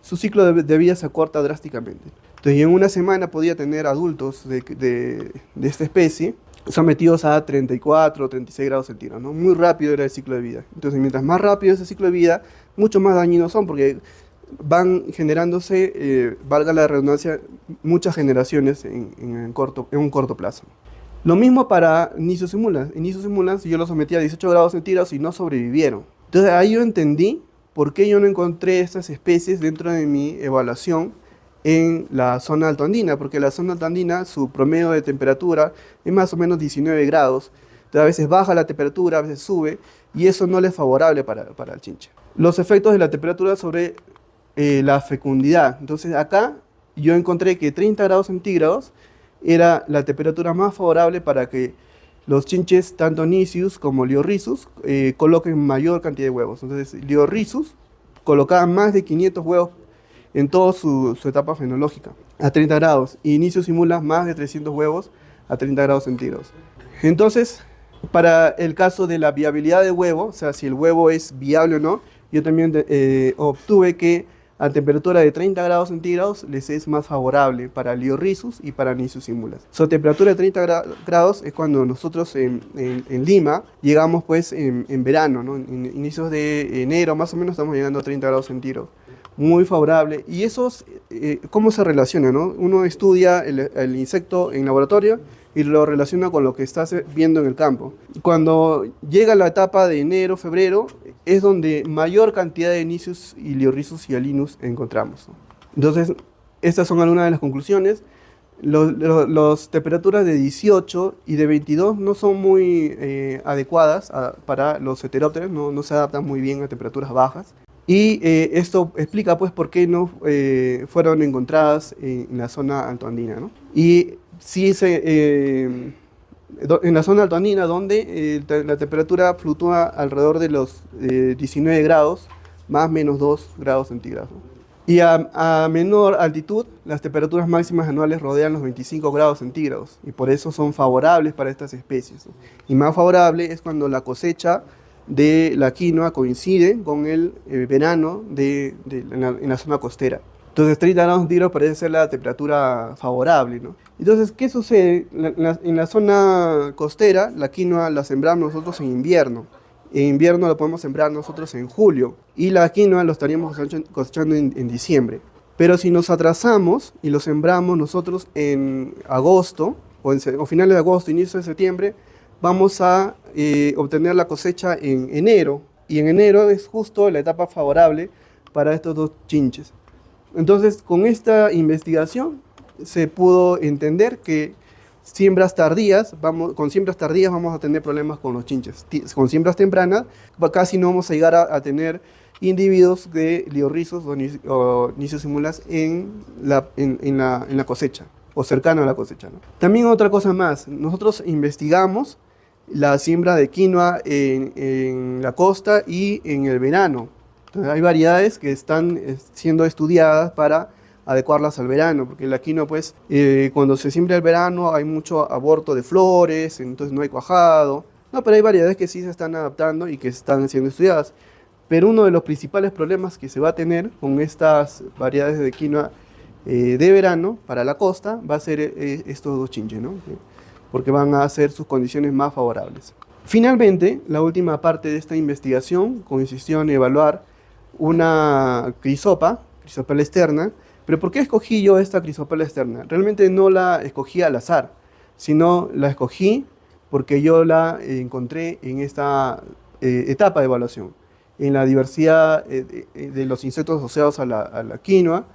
su ciclo de vida se acorta drásticamente. Entonces, en una semana podía tener adultos de esta especie sometidos a 34 o 36 grados centígrados, ¿no? Muy rápido era el ciclo de vida. Entonces, mientras más rápido es el ciclo de vida, mucho más dañinos son, porque van generándose, valga la redundancia, muchas generaciones en un corto plazo. Lo mismo para Nicios y mulas. En Nicios y mulas yo los sometí a 18 grados centígrados y no sobrevivieron. Entonces ahí yo entendí por qué yo no encontré estas especies dentro de mi evaluación en la zona altoandina, porque la zona altoandina, su promedio de temperatura es más o menos 19 grados. Entonces a veces baja la temperatura, a veces sube, y eso no le es favorable para el chinche. Los efectos de la temperatura sobre la fecundidad. Entonces acá yo encontré que 30 grados centígrados era la temperatura más favorable para que los chinches, tanto Nicius como Liorrizos, coloquen mayor cantidad de huevos. Entonces, Liorrizos colocaban más de 500 huevos en toda su etapa fenológica, a 30 grados, y Nicios y mulas más de 300 huevos a 30 grados centígrados. Entonces, para el caso de la viabilidad del huevo, o sea, si el huevo es viable o no, yo también obtuve que a temperatura de 30 grados centígrados les es más favorable para Liorrizos y para Nicios y mulas. Su temperatura de 30 grados es cuando nosotros en Lima llegamos pues en verano, ¿no? En inicios de enero más o menos estamos llegando a 30 grados centígrados. Muy favorable. Y esos, ¿cómo se relaciona, no? Uno estudia el insecto en laboratorio y lo relaciona con lo que está viendo en el campo. Cuando llega la etapa de enero, febrero, es donde mayor cantidad de Nicius y Liorrizos hialinus encontramos, ¿no? Entonces, estas son algunas de las conclusiones. Las temperaturas de 18 y de 22 no son muy adecuadas para los heterópteros, no se adaptan muy bien a temperaturas bajas. Y esto explica pues por qué no fueron encontradas en la zona altoandina, ¿no? Y sí en la zona altoandina, donde la temperatura fluctúa alrededor de los 19 grados más menos 2 grados centígrados, ¿no? Y a menor altitud, las temperaturas máximas anuales rodean los 25 grados centígrados y por eso son favorables para estas especies, ¿no? Y más favorable es cuando la cosecha de la quinoa coincide con el verano en la zona costera. Entonces 30 grados centígrados parece ser la temperatura favorable, ¿no? Entonces, ¿qué sucede? En la zona costera, la quinoa la sembramos nosotros en invierno. En invierno la podemos sembrar nosotros en julio y la quinoa lo estaríamos cosechando en diciembre. Pero si nos atrasamos y lo sembramos nosotros en agosto o finales de agosto, inicio de septiembre, vamos a obtener la cosecha en enero. Y en enero es justo la etapa favorable para estos dos chinches. Entonces, con esta investigación se pudo entender que con siembras tardías vamos a tener problemas con los chinches. Con siembras tempranas casi no vamos a llegar a tener individuos de liorrizos o Niciosimulas en la cosecha o cercano a la cosecha, ¿no? También otra cosa más, nosotros investigamos la siembra de quinoa en la costa y en el verano. Entonces, hay variedades que están siendo estudiadas para adecuarlas al verano, porque la quinoa, pues, cuando se siembra el verano hay mucho aborto de flores, entonces no hay cuajado. No, pero hay variedades que sí se están adaptando y que están siendo estudiadas. Pero uno de los principales problemas que se va a tener con estas variedades de quinoa de verano para la costa va a ser estos dos chinches, ¿no? Porque van a ser sus condiciones más favorables. Finalmente, la última parte de esta investigación consistió en evaluar una crisopela externa. ¿Pero por qué escogí yo esta crisopela externa? Realmente no la escogí al azar, sino la escogí porque yo la encontré en esta etapa de evaluación, en la diversidad de los insectos asociados a la quinoa.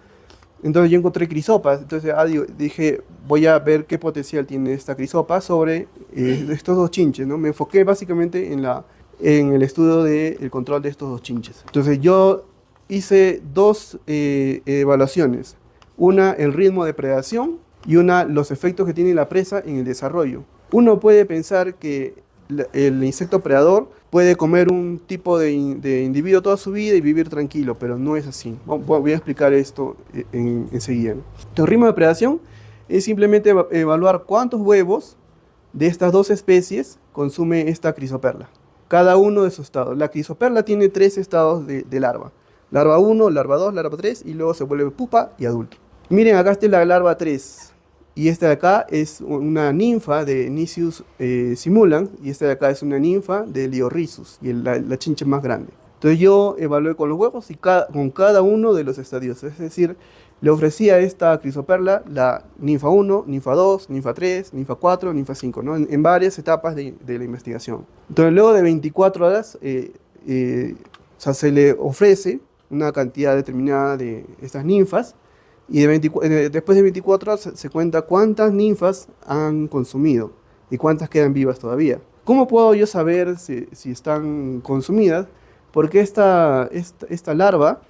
Entonces yo encontré crisopas, entonces dije, voy a ver qué potencial tiene esta crisopa sobre estos dos chinches, ¿no? Me enfoqué básicamente en el estudio del control de estos dos chinches. Entonces yo hice dos evaluaciones, una el ritmo de predación y una los efectos que tiene la presa en el desarrollo. Uno puede pensar que el insecto predador puede comer un tipo de individuo toda su vida y vivir tranquilo, pero no es así. Voy a explicar esto enseguida, ¿no? El ritmo de predación es simplemente evaluar cuántos huevos de estas dos especies consume esta crisoperla. Cada uno de sus estados. La crisoperla tiene 3 estados de larva. Larva 1, larva 2, larva 3 y luego se vuelve pupa y adulto. Miren, acá está la larva 3. Y esta de acá es una ninfa de Nicius simulans y esta de acá es una ninfa de Liorhizos y la chincha más grande. Entonces yo evalué con los huevos y con cada uno de los estadios, es decir, le ofrecí a esta crisoperla la ninfa 1, ninfa 2, ninfa 3, ninfa 4, ninfa 5, ¿no? En varias etapas de la investigación. Entonces luego de 24 horas o sea, se le ofrece una cantidad determinada de estas ninfas. Y después de 24 horas se cuenta cuántas ninfas han consumido y cuántas quedan vivas todavía. ¿Cómo puedo yo saber si están consumidas? Porque esta larva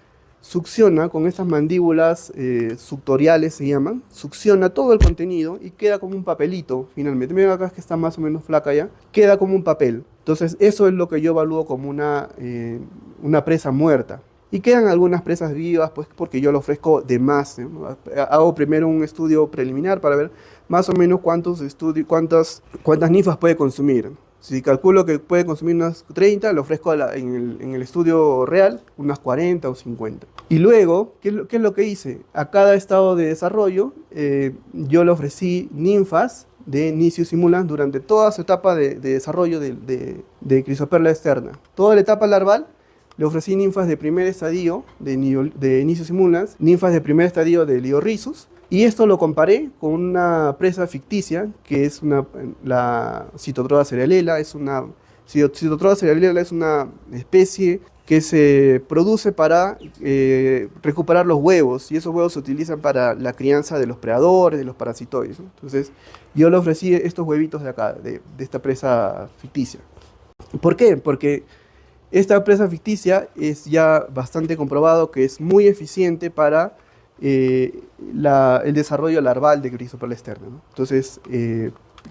succiona con estas mandíbulas suctoriales, se llaman, succiona todo el contenido y queda como un papelito finalmente. Miren acá que está más o menos flaca ya, queda como un papel. Entonces eso es lo que yo evalúo como una presa muerta. Y quedan algunas presas vivas, pues porque yo lo ofrezco de más, ¿no? Hago primero un estudio preliminar para ver más o menos cuántas ninfas puede consumir. Si calculo que puede consumir unas 30, lo ofrezco en el estudio real, unas 40 o 50. Y luego, ¿qué es lo que hice? A cada estado de desarrollo, yo le ofrecí ninfas de Nicius simulans durante toda su etapa de desarrollo de crisoperla externa. Toda la etapa larval, le ofrecí ninfas de primer estadio de Nicius simulans, ninfas de primer estadio de Liorhizos, y esto lo comparé con una presa ficticia, que es la Cytotroa cerealela. Cytotroa cerealela es una especie que se produce para recuperar los huevos, y esos huevos se utilizan para la crianza de los predadores, de los parasitoides, ¿no? Entonces, yo le ofrecí estos huevitos de acá, de esta presa ficticia. ¿Por qué? Porque esta presa ficticia es ya bastante comprobado que es muy eficiente para el desarrollo larval de crisoperla externa, ¿no? Entonces,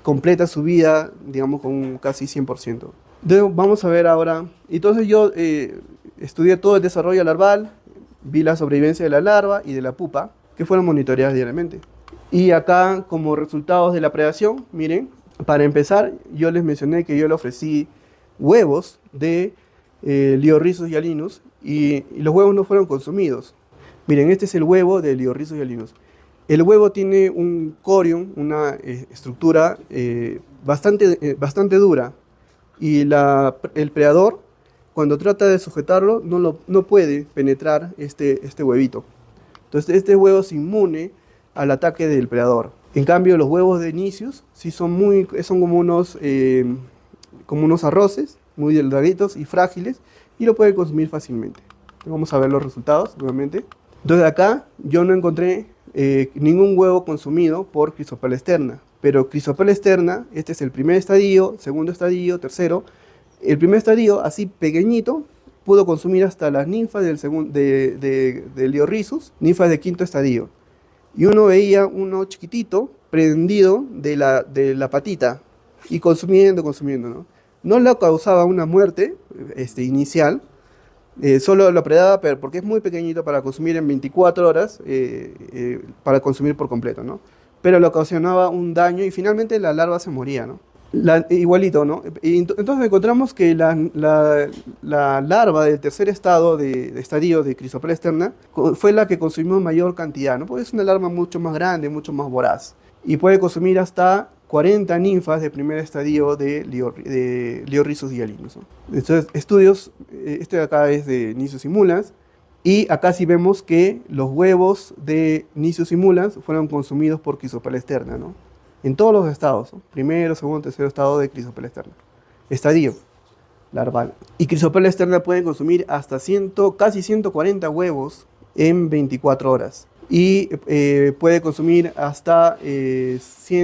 completa su vida, digamos, con un casi 100%. Entonces, vamos a ver ahora. Entonces, yo estudié todo el desarrollo larval, vi la sobrevivencia de la larva y de la pupa, que fueron monitoreadas diariamente. Y acá, como resultados de la predación, miren, para empezar, yo les mencioné que yo le ofrecí huevos de Liorhizos hialinus y los huevos no fueron consumidos. Miren, este es el huevo de Liorhizos hialinus. El huevo tiene un corium, una estructura bastante dura, y el predador, cuando trata de sujetarlo, no puede penetrar este huevito. Entonces este huevo es inmune al ataque del predador. En cambio, los huevos de Nicius sí son como unos arroces, muy delgaditos y frágiles, y lo pueden consumir fácilmente. Vamos a ver los resultados nuevamente. Entonces acá yo no encontré ningún huevo consumido por Chrysopela externa, pero Chrysopela externa, este es el primer estadio, segundo estadio, tercero. El primer estadio, así pequeñito, pudo consumir hasta las ninfas de Liorhizos, ninfas de quinto estadio. Y uno veía uno chiquitito, prendido de la patita, y consumiendo, ¿no? No le causaba una muerte inicial, solo lo predaba, pero porque es muy pequeñito para consumir en 24 horas, para consumir por completo, ¿no? Pero le ocasionaba un daño y finalmente la larva se moría, ¿no? Igualito, ¿no? Y entonces encontramos que la larva del tercer estadio de Chrysopela externa fue la que consumió mayor cantidad, ¿no? Porque es una larva mucho más grande, mucho más voraz. Y puede consumir hasta 40 ninfas de primer estadio de Liorhizos hialinus, ¿no? Entonces, este de acá es de Nicius simulans, y acá sí vemos que los huevos de Nicius simulans fueron consumidos por Chrysopela externa, ¿no? En todos los estados, ¿no? Primero, segundo, tercero estado de Chrysopela externa. Estadio larval. Y Chrysopela externa puede consumir hasta casi 140 huevos en 24 horas. Y puede consumir hasta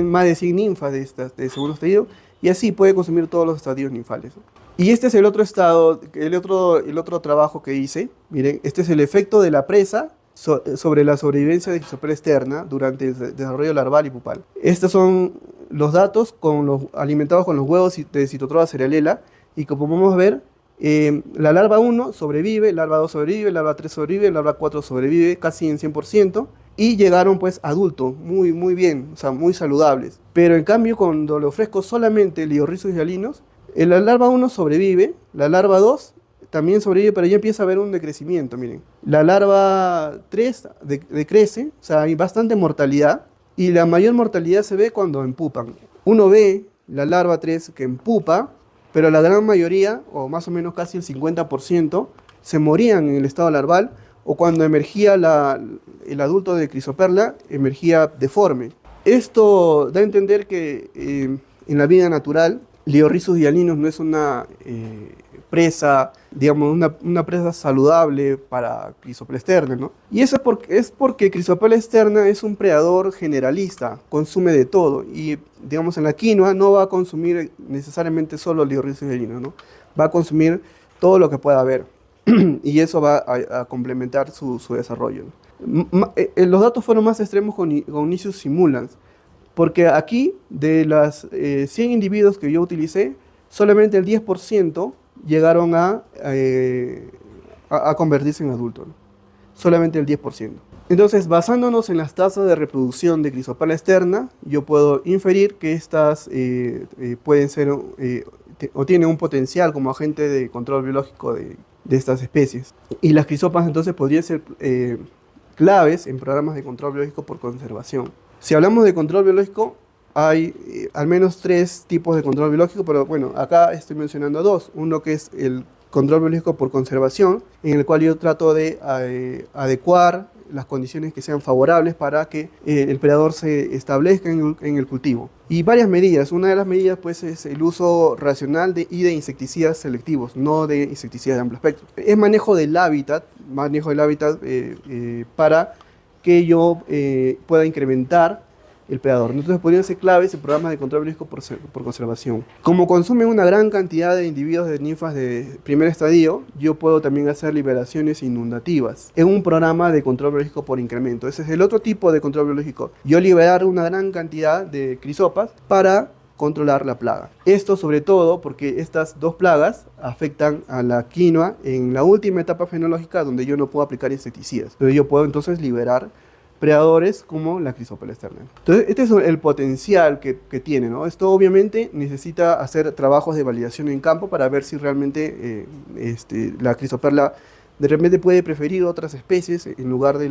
más de 100 ninfas de segundo estadio, y así puede consumir todos los estadios ninfales, ¿no? Y este es el otro estado, el otro trabajo que hice. Miren, este es el efecto de la presa sobre la sobrevivencia de Chrysopela externa durante el desarrollo larval y pupal. Estos son los datos alimentados con los huevos de Citotroa cerealela, y como podemos ver, la larva 1 sobrevive, larva 2 sobrevive, larva 3 sobrevive, larva 4 sobrevive casi en 100%, y llegaron pues adultos, muy bien, o sea, muy saludables. Pero en cambio, cuando le ofrezco solamente Liorhizos hialinus, la larva 1 sobrevive, la larva 2 también sobrevive, pero ya empieza a haber un decrecimiento, miren. La larva 3 decrece, o sea, hay bastante mortalidad, y la mayor mortalidad se ve cuando empupan. Uno ve la larva 3 que empupa, pero la gran mayoría, o más o menos casi el 50%, se morían en el estado larval, o cuando emergía el adulto de Chrysoperla, emergía deforme. Esto da a entender que en la vida natural, Liorhizos hialinus no es una presa, digamos, una presa saludable para Chrysopela externa, ¿no? Y eso es porque Chrysopela externa es un predador generalista, consume de todo, y digamos en la quinoa no va a consumir necesariamente solo Liorhizos hialinus, ¿no? Va a consumir todo lo que pueda haber, y eso va a complementar su desarrollo, ¿no? Los datos fueron más extremos con Nicius simulans, porque aquí de las 100 individuos que yo utilicé, solamente el 10% llegaron a convertirse en adultos, ¿no? Solamente el 10%. Entonces, basándonos en las tasas de reproducción de Chrysopela externa, yo puedo inferir que estas pueden ser o tienen un potencial como agente de control biológico de estas especies. Y las crisopas entonces podrían ser claves en programas de control biológico por conservación. Si hablamos de control biológico, hay al menos 3 tipos de control biológico, pero bueno, acá estoy mencionando 2. Uno que es el control biológico por conservación, en el cual yo trato de adecuar las condiciones que sean favorables para que el predador se establezca en el cultivo. Y varias medidas. Una de las medidas pues es el uso racional de insecticidas selectivos, no de insecticidas de amplio espectro. Es manejo del hábitat para que yo pueda incrementar el predador. Entonces podrían ser claves en programas de control biológico por conservación. Como consumen una gran cantidad de individuos de ninfas de primer estadio, yo puedo también hacer liberaciones inundativas en un programa de control biológico por incremento. Ese es el otro tipo de control biológico. Yo liberar una gran cantidad de crisopas para controlar la plaga. Esto sobre todo porque estas dos plagas afectan a la quinoa en la última etapa fenológica donde yo no puedo aplicar insecticidas. Pero yo puedo entonces liberar predadores como la Chrysopela externa. Entonces, este es el potencial que tiene, ¿no? Esto obviamente necesita hacer trabajos de validación en campo para ver si realmente la Chrysopela de repente puede preferir otras especies en lugar de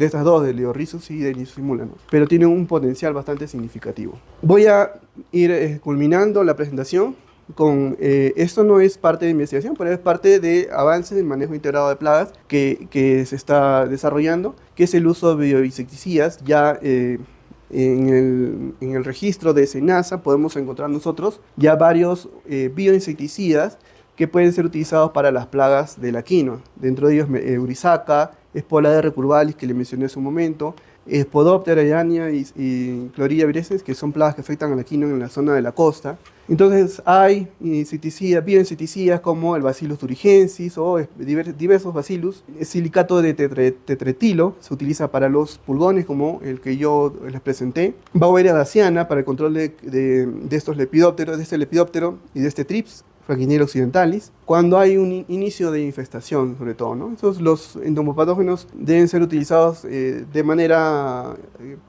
estas dos, de Liorhizos y de Nisosimula, ¿no? Pero tiene un potencial bastante significativo. Voy a ir culminando la presentación con, esto no es parte de investigación, pero es parte de avances del manejo integrado de plagas que se está desarrollando, que es el uso de bioinsecticidas. Ya en el registro de SENASA podemos encontrar nosotros ya varios bioinsecticidas que pueden ser utilizados para las plagas de la quinoa. Dentro de ellos Eurisaca, Spolaea recurvalis, que le mencioné hace un momento, Spodoptera llania y Chlorella virescens, que son plagas que afectan a la quinoa en la zona de la costa. Entonces hay bioinsecticidas como el Bacillus thuringiensis o diversos bacillus. El silicato de tetretilo se utiliza para los pulgones, como el que yo les presenté. Beauveria daciana para el control de estos lepidópteros, de este lepidóptero y de este trips, Fraquinella occidentalis, cuando hay un inicio de infestación, sobre todo, ¿no? Entonces, los entomopatógenos deben ser utilizados de manera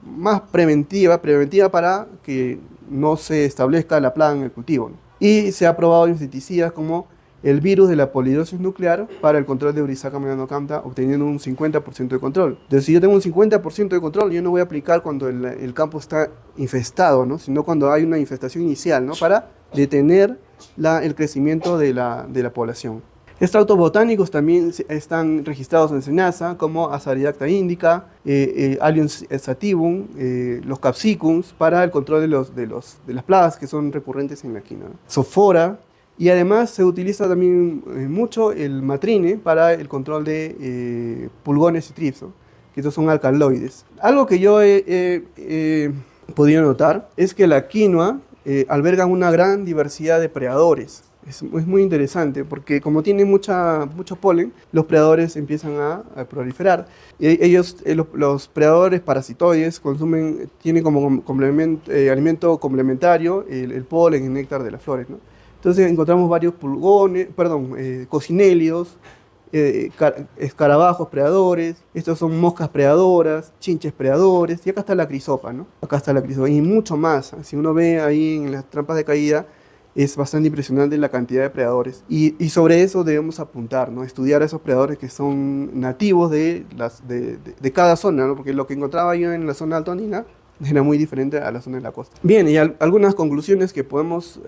más preventiva para que no se establezca la plaga en el cultivo, ¿no? Y se ha probado insecticidas como el virus de la polidosis nuclear para el control de Eurisaca melanocamta, obteniendo un 50% de control. Entonces, si yo tengo un 50% de control, yo no voy a aplicar cuando el campo está infestado, ¿no? Sino cuando hay una infestación inicial, ¿no? Para detener el crecimiento de la población. Extractos botánicos también están registrados en SENASA, como Azadirachta indica, Allium sativum, los capsicums, para el control de las plagas que son recurrentes en la quinoa. Sofora, y además se utiliza también mucho el matrine para el control de pulgones y trips, ¿no? Que estos son alcaloides. Algo que yo he podido notar es que la quinoa alberga una gran diversidad de predadores. Es muy interesante porque como tiene mucho polen, los predadores empiezan a proliferar. Los predadores parasitoides tienen como alimento complementario el polen y néctar de las flores, ¿no? Entonces encontramos varios cocinelios, escarabajos predadores, estos son moscas predadoras, chinches predadores, y acá está la crisopa, ¿no? Acá está la crisopa, y mucho más. Si uno ve ahí en las trampas de caída, es bastante impresionante la cantidad de predadores. Y sobre eso debemos apuntar, ¿no? Estudiar a esos predadores que son nativos de cada zona, ¿no? Porque lo que encontraba yo en la zona altoandina era muy diferente a la zona de la costa. Bien, y algunas conclusiones que podemos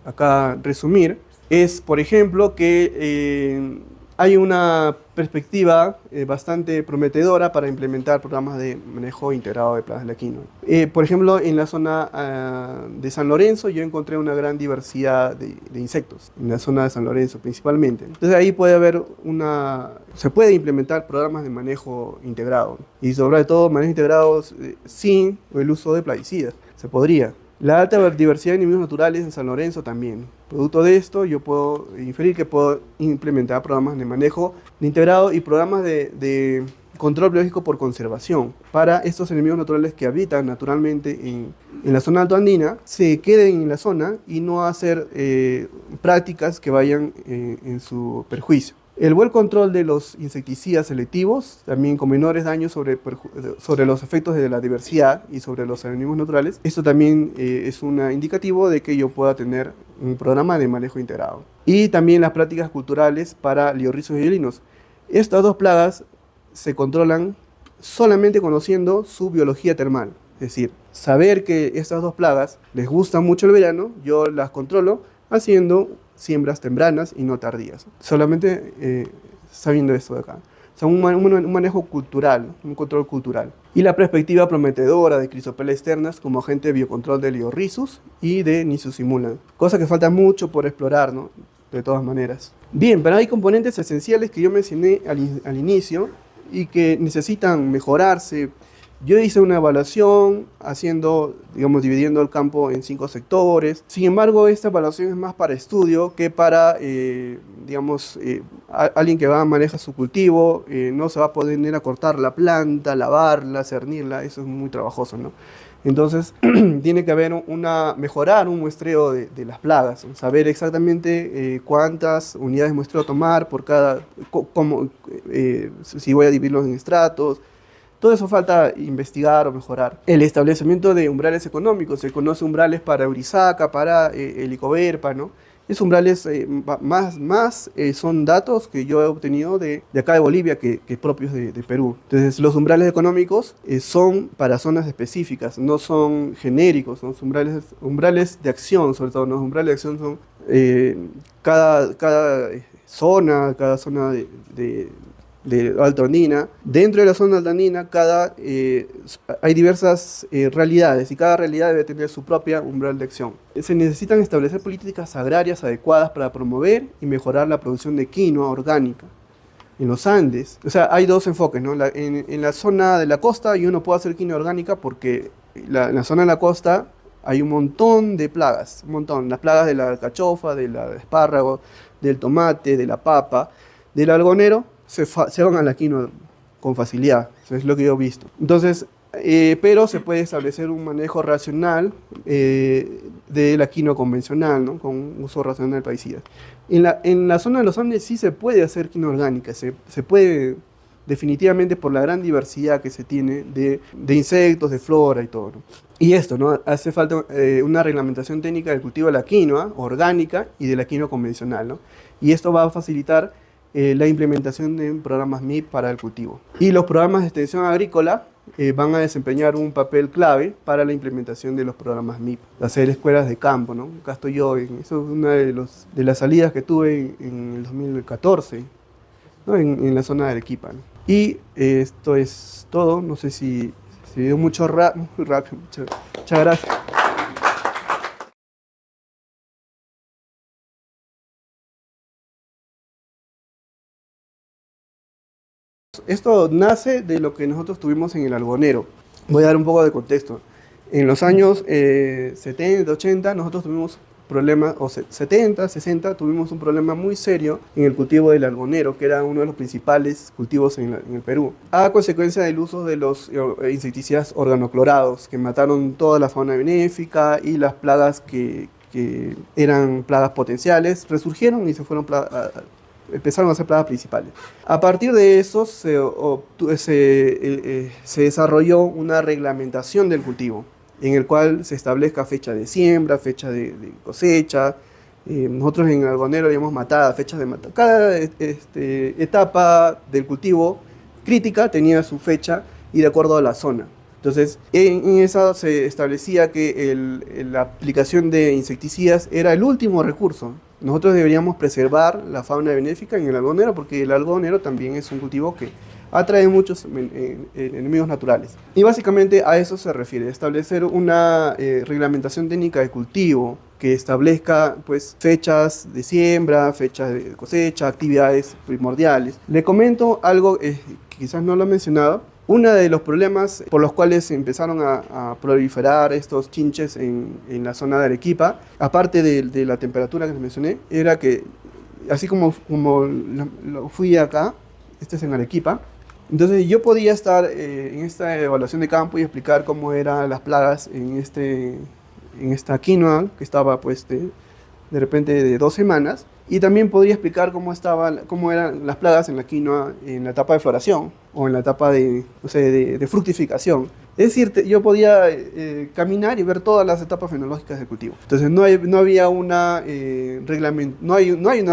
acá resumir es, por ejemplo, que hay una perspectiva bastante prometedora para implementar programas de manejo integrado de plagas de la quinoa. Por ejemplo, en la zona de San Lorenzo yo encontré una gran diversidad de insectos, en la zona de San Lorenzo principalmente. Entonces ahí se puede implementar programas de manejo integrado, y sobre todo manejos integrados sin el uso de plaguicidas. Se podría. La alta diversidad de enemigos naturales en San Lorenzo también. Producto de esto, yo puedo inferir que puedo implementar programas de manejo integrado y programas de control biológico por conservación para estos enemigos naturales que habitan naturalmente en la zona altoandina, se queden en la zona y no hacer prácticas que vayan en su perjuicio. El buen control de los insecticidas selectivos, también con menores daños sobre los efectos de la diversidad y sobre los enemigos naturales, esto también es un indicativo de que yo pueda tener un programa de manejo integrado. Y también las prácticas culturales para liorhizos y violinos. Estas dos plagas se controlan solamente conociendo su biología termal. Es decir, saber que estas dos plagas les gusta mucho el verano, yo las controlo haciendo siembras tempranas y no tardías. Solamente sabiendo esto de acá. O sea, un manejo cultural, un control cultural. Y la perspectiva prometedora de Chrysopela externas como agente de biocontrol de Liorhizos y de Nisosimula. Cosa que falta mucho por explorar, ¿no? De todas maneras. Bien, pero hay componentes esenciales que yo mencioné al inicio y que necesitan mejorarse. Yo hice una evaluación dividiendo el campo en 5 sectores. Sin embargo, esta evaluación es más para estudio que para, alguien que maneja su cultivo. No se va a poder ir a cortar la planta, lavarla, cernirla. Eso es muy trabajoso, ¿no? Entonces, tiene que haber mejorar un muestreo de las plagas, saber exactamente cuántas unidades de muestreo tomar por cada, si voy a dividirlos en estratos. Todo eso falta investigar o mejorar. El establecimiento de umbrales económicos, se conoce umbrales para Eurisaca, para Helicoverpa, ¿no? Esos umbrales son datos que yo he obtenido de acá de Bolivia, que propios de Perú. Entonces, los umbrales económicos son para zonas específicas, no son genéricos, son umbrales de acción, sobre todo. Los umbrales de acción son cada zona, de alta andina. Dentro de la zona alta andina hay diversas realidades y cada realidad debe tener su propia umbral de acción. Se necesitan establecer políticas agrarias adecuadas para promover y mejorar la producción de quinoa orgánica en los Andes. O sea, hay dos enfoques, ¿no? En la zona de la costa yo no puedo hacer quinoa orgánica porque en la zona de la costa hay un montón de plagas, un montón. Las plagas de la alcachofa, del espárrago, del tomate, de la papa, del algodonero, se van a la quinoa con facilidad. Eso es lo que yo he visto. Entonces, pero se puede establecer un manejo racional de la quinoa convencional, ¿no? Con uso racional del pesticida. En la zona de los Andes sí se puede hacer quinoa orgánica, se puede definitivamente por la gran diversidad que se tiene de insectos, de flora y todo, ¿no? Y esto, ¿no? Hace falta una reglamentación técnica del cultivo de la quinoa orgánica y de la quinoa convencional, ¿no? Y esto va a facilitar la implementación de programas MIP para el cultivo. Y los programas de extensión agrícola van a desempeñar un papel clave para la implementación de los programas MIP, hacer escuelas de campo, ¿no? Acá estoy yo, eso es una de las salidas que tuve en el 2014, ¿no? En la zona de Arequipa, ¿no? Y esto es todo, no sé si dio muy rápido, muchas gracias. Esto nace de lo que nosotros tuvimos en el algodonero. Voy a dar un poco de contexto. En los años 70, 80, nosotros tuvimos problemas, o 70, 60, tuvimos un problema muy serio en el cultivo del algodonero, que era uno de los principales cultivos en el Perú, a consecuencia del uso de los insecticidas organoclorados, que mataron toda la fauna benéfica y las plagas que eran plagas potenciales, resurgieron y empezaron a ser plagas principales. A partir de eso se desarrolló una reglamentación del cultivo, en el cual se establezca fecha de siembra, fecha de cosecha. Nosotros en el algodonero le llamamos matada, fechas de matada. Cada etapa del cultivo crítica tenía su fecha y de acuerdo a la zona. Entonces, en esa se establecía que la aplicación de insecticidas era el último recurso. Nosotros deberíamos preservar la fauna benéfica en el algodonero porque el algodonero también es un cultivo que atrae muchos enemigos naturales. Y básicamente a eso se refiere, establecer una reglamentación técnica de cultivo que establezca pues, fechas de siembra, fechas de cosecha, actividades primordiales. Le comento algo que quizás no lo he mencionado. Uno de los problemas por los cuales empezaron a proliferar estos chinches en la zona de Arequipa, aparte de la temperatura que les mencioné, era que, así como lo fui acá, este es en Arequipa, entonces yo podía estar en esta evaluación de campo y explicar cómo eran las plagas en esta quinoa, que estaba pues de repente de 2 semanas, y también podría explicar cómo eran las plagas en la quinoa en la etapa de floración o en la etapa de fructificación. Es decir, yo podía caminar y ver todas las etapas fenológicas del cultivo. Entonces no hay una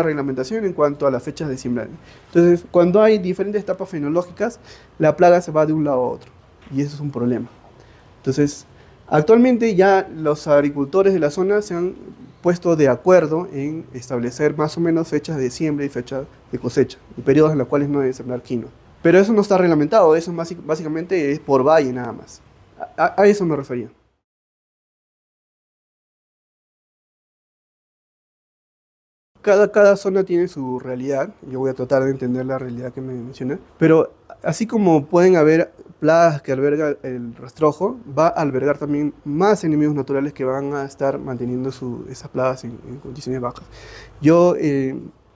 reglamentación en cuanto a las fechas de siembra. Entonces cuando hay diferentes etapas fenológicas, la plaga se va de un lado a otro y eso es un problema. Entonces actualmente ya los agricultores de la zona se han puesto de acuerdo en establecer más o menos fechas de siembra y fechas de cosecha, y periodos en los cuales no debe sembrar quinoa. Pero eso no está reglamentado, eso básicamente es por valle nada más. A eso me refería. Cada zona tiene su realidad, yo voy a tratar de entender la realidad que me menciona, pero así como pueden haber plagas que alberga el rastrojo, va a albergar también más enemigos naturales que van a estar manteniendo esas plagas en condiciones bajas.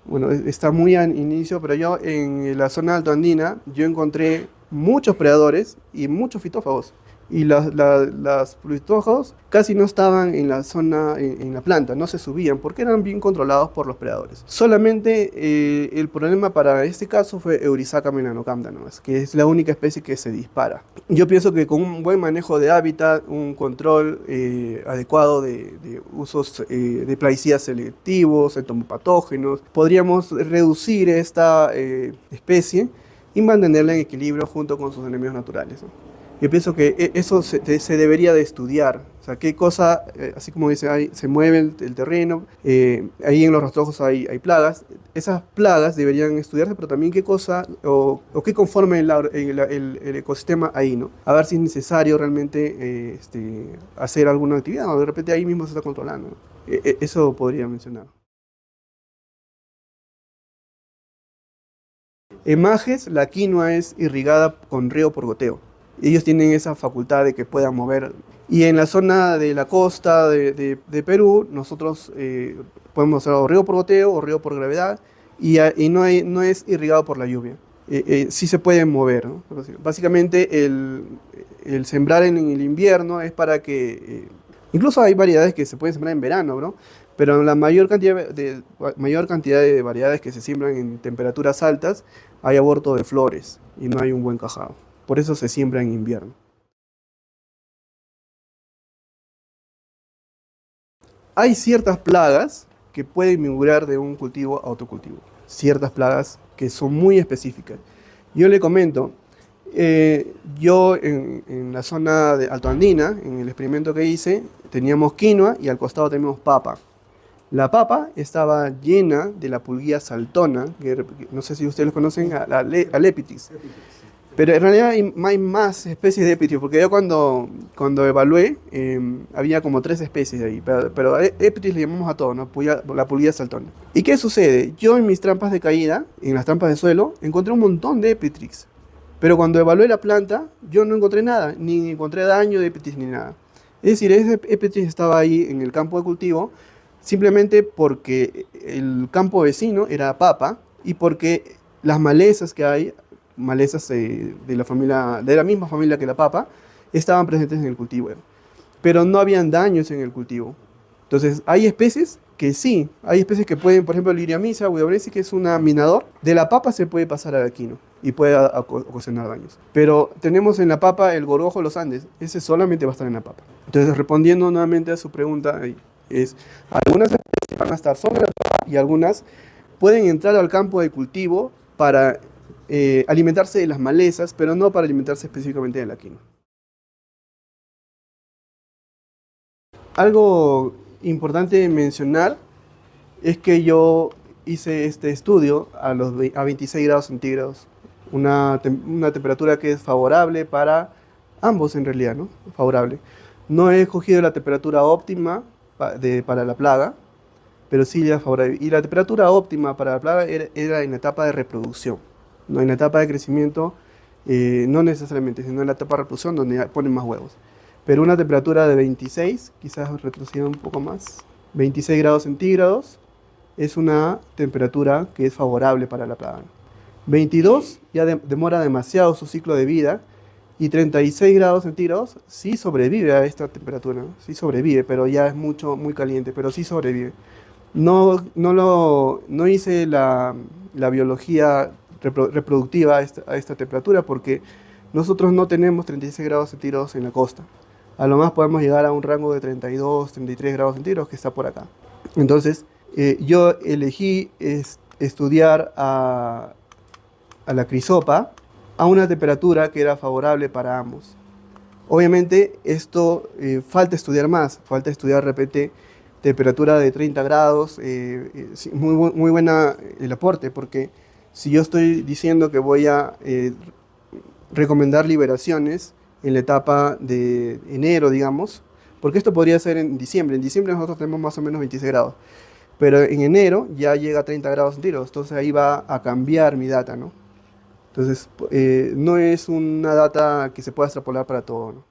Bueno, está muy al inicio, pero yo en la zona altoandina, yo encontré muchos predadores y muchos fitófagos. y las pluviófitos casi no estaban en la zona, en la planta, no se subían porque eran bien controlados por los predadores. Solamente el problema para este caso fue Eurysaca melanocamta nomás, que es la única especie que se dispara. Yo pienso que con un buen manejo de hábitat, un control adecuado de usos de plaguicidas selectivos, entomopatógenos, podríamos reducir esta especie y mantenerla en equilibrio junto con sus enemigos naturales, ¿no? Yo pienso que eso se debería de estudiar, o sea, qué cosa, así como dice, se mueve el terreno, ahí en los rastrojos hay plagas, esas plagas deberían estudiarse, pero también qué cosa o qué conforme el ecosistema ahí, ¿no? A ver si es necesario realmente hacer alguna actividad, o de repente ahí mismo se está controlando, ¿no? Eso podría mencionar. En Majes, la quinoa es irrigada con riego por goteo. Ellos tienen esa facultad de que puedan mover. Y en la zona de la costa de Perú, nosotros podemos hacer o riego por goteo o riego por gravedad, y no es irrigado por la lluvia. Sí se pueden mover, ¿no? Básicamente el sembrar en el invierno es para que... incluso hay variedades que se pueden sembrar en verano, ¿no? Pero la mayor cantidad de variedades que se siembran en temperaturas altas, hay aborto de flores y no hay un buen cajado. Por eso se siembra en invierno. Hay ciertas plagas que pueden migrar de un cultivo a otro cultivo. Ciertas plagas que son muy específicas. Yo le comento, yo en la zona de altoandina, en el experimento que hice, teníamos quinoa y al costado teníamos papa. La papa estaba llena de la pulguía saltona, que no sé si ustedes lo conocen, a Lepidix. Pero en realidad hay más especies de Epitris, porque yo cuando evalué, había como 3 especies ahí, pero Epitris le llamamos a todo, ¿no? La pulguilla saltona. ¿Y qué sucede? Yo en mis trampas de caída, en las trampas de suelo, encontré un montón de Epitris. Pero cuando evalué la planta, yo no encontré nada, ni encontré daño de Epitris ni nada. Es decir, ese Epitris estaba ahí en el campo de cultivo, simplemente porque el campo vecino era papa y porque las malezas que hay, malezas de la misma familia que la papa, estaban presentes en el cultivo, pero no habían daños en el cultivo. Entonces, hay especies que sí, hay especies que pueden, por ejemplo, Liriamisa widowrensis, que es un minador, de la papa se puede pasar al quino y puede ocasionar daños. Pero tenemos en la papa el gorgojo de los Andes, ese solamente va a estar en la papa. Entonces, respondiendo nuevamente a su pregunta, algunas especies van a estar sobre la papa y algunas pueden entrar al campo de cultivo para alimentarse de las malezas, pero no para alimentarse específicamente de la quinoa. Algo importante mencionar es que yo hice este estudio a 26 grados centígrados, una temperatura que es favorable para ambos en realidad, ¿no? Favorable. No he escogido la temperatura óptima para la plaga, pero sí la favorable. Y la temperatura óptima para la plaga era en la etapa de reproducción. No, en la etapa de crecimiento, no necesariamente, sino en la etapa de reproducción donde ponen más huevos. Pero una temperatura de 26, quizás retroceda un poco más, 26 grados centígrados, es una temperatura que es favorable para la plaga. 22 ya demora demasiado su ciclo de vida, y 36 grados centígrados sí sobrevive a esta temperatura, ¿no? Sí sobrevive, pero ya es muy caliente, pero sí sobrevive. No hice la biología reproductiva a esta temperatura porque nosotros no tenemos 36 grados centígrados en la costa. A lo más podemos llegar a un rango de 32, 33 grados centígrados que está por acá. Entonces, yo elegí estudiar a la crisopa a una temperatura que era favorable para ambos. Obviamente, esto falta estudiar más, falta estudiar de repente temperatura de 30 grados, muy buena el aporte, porque si yo estoy diciendo que voy a recomendar liberaciones en la etapa de enero, digamos, porque esto podría ser en diciembre nosotros tenemos más o menos 26 grados, pero en enero ya llega a 30 grados centígrados, entonces ahí va a cambiar mi data, ¿no? Entonces, no es una data que se pueda extrapolar para todo, ¿no?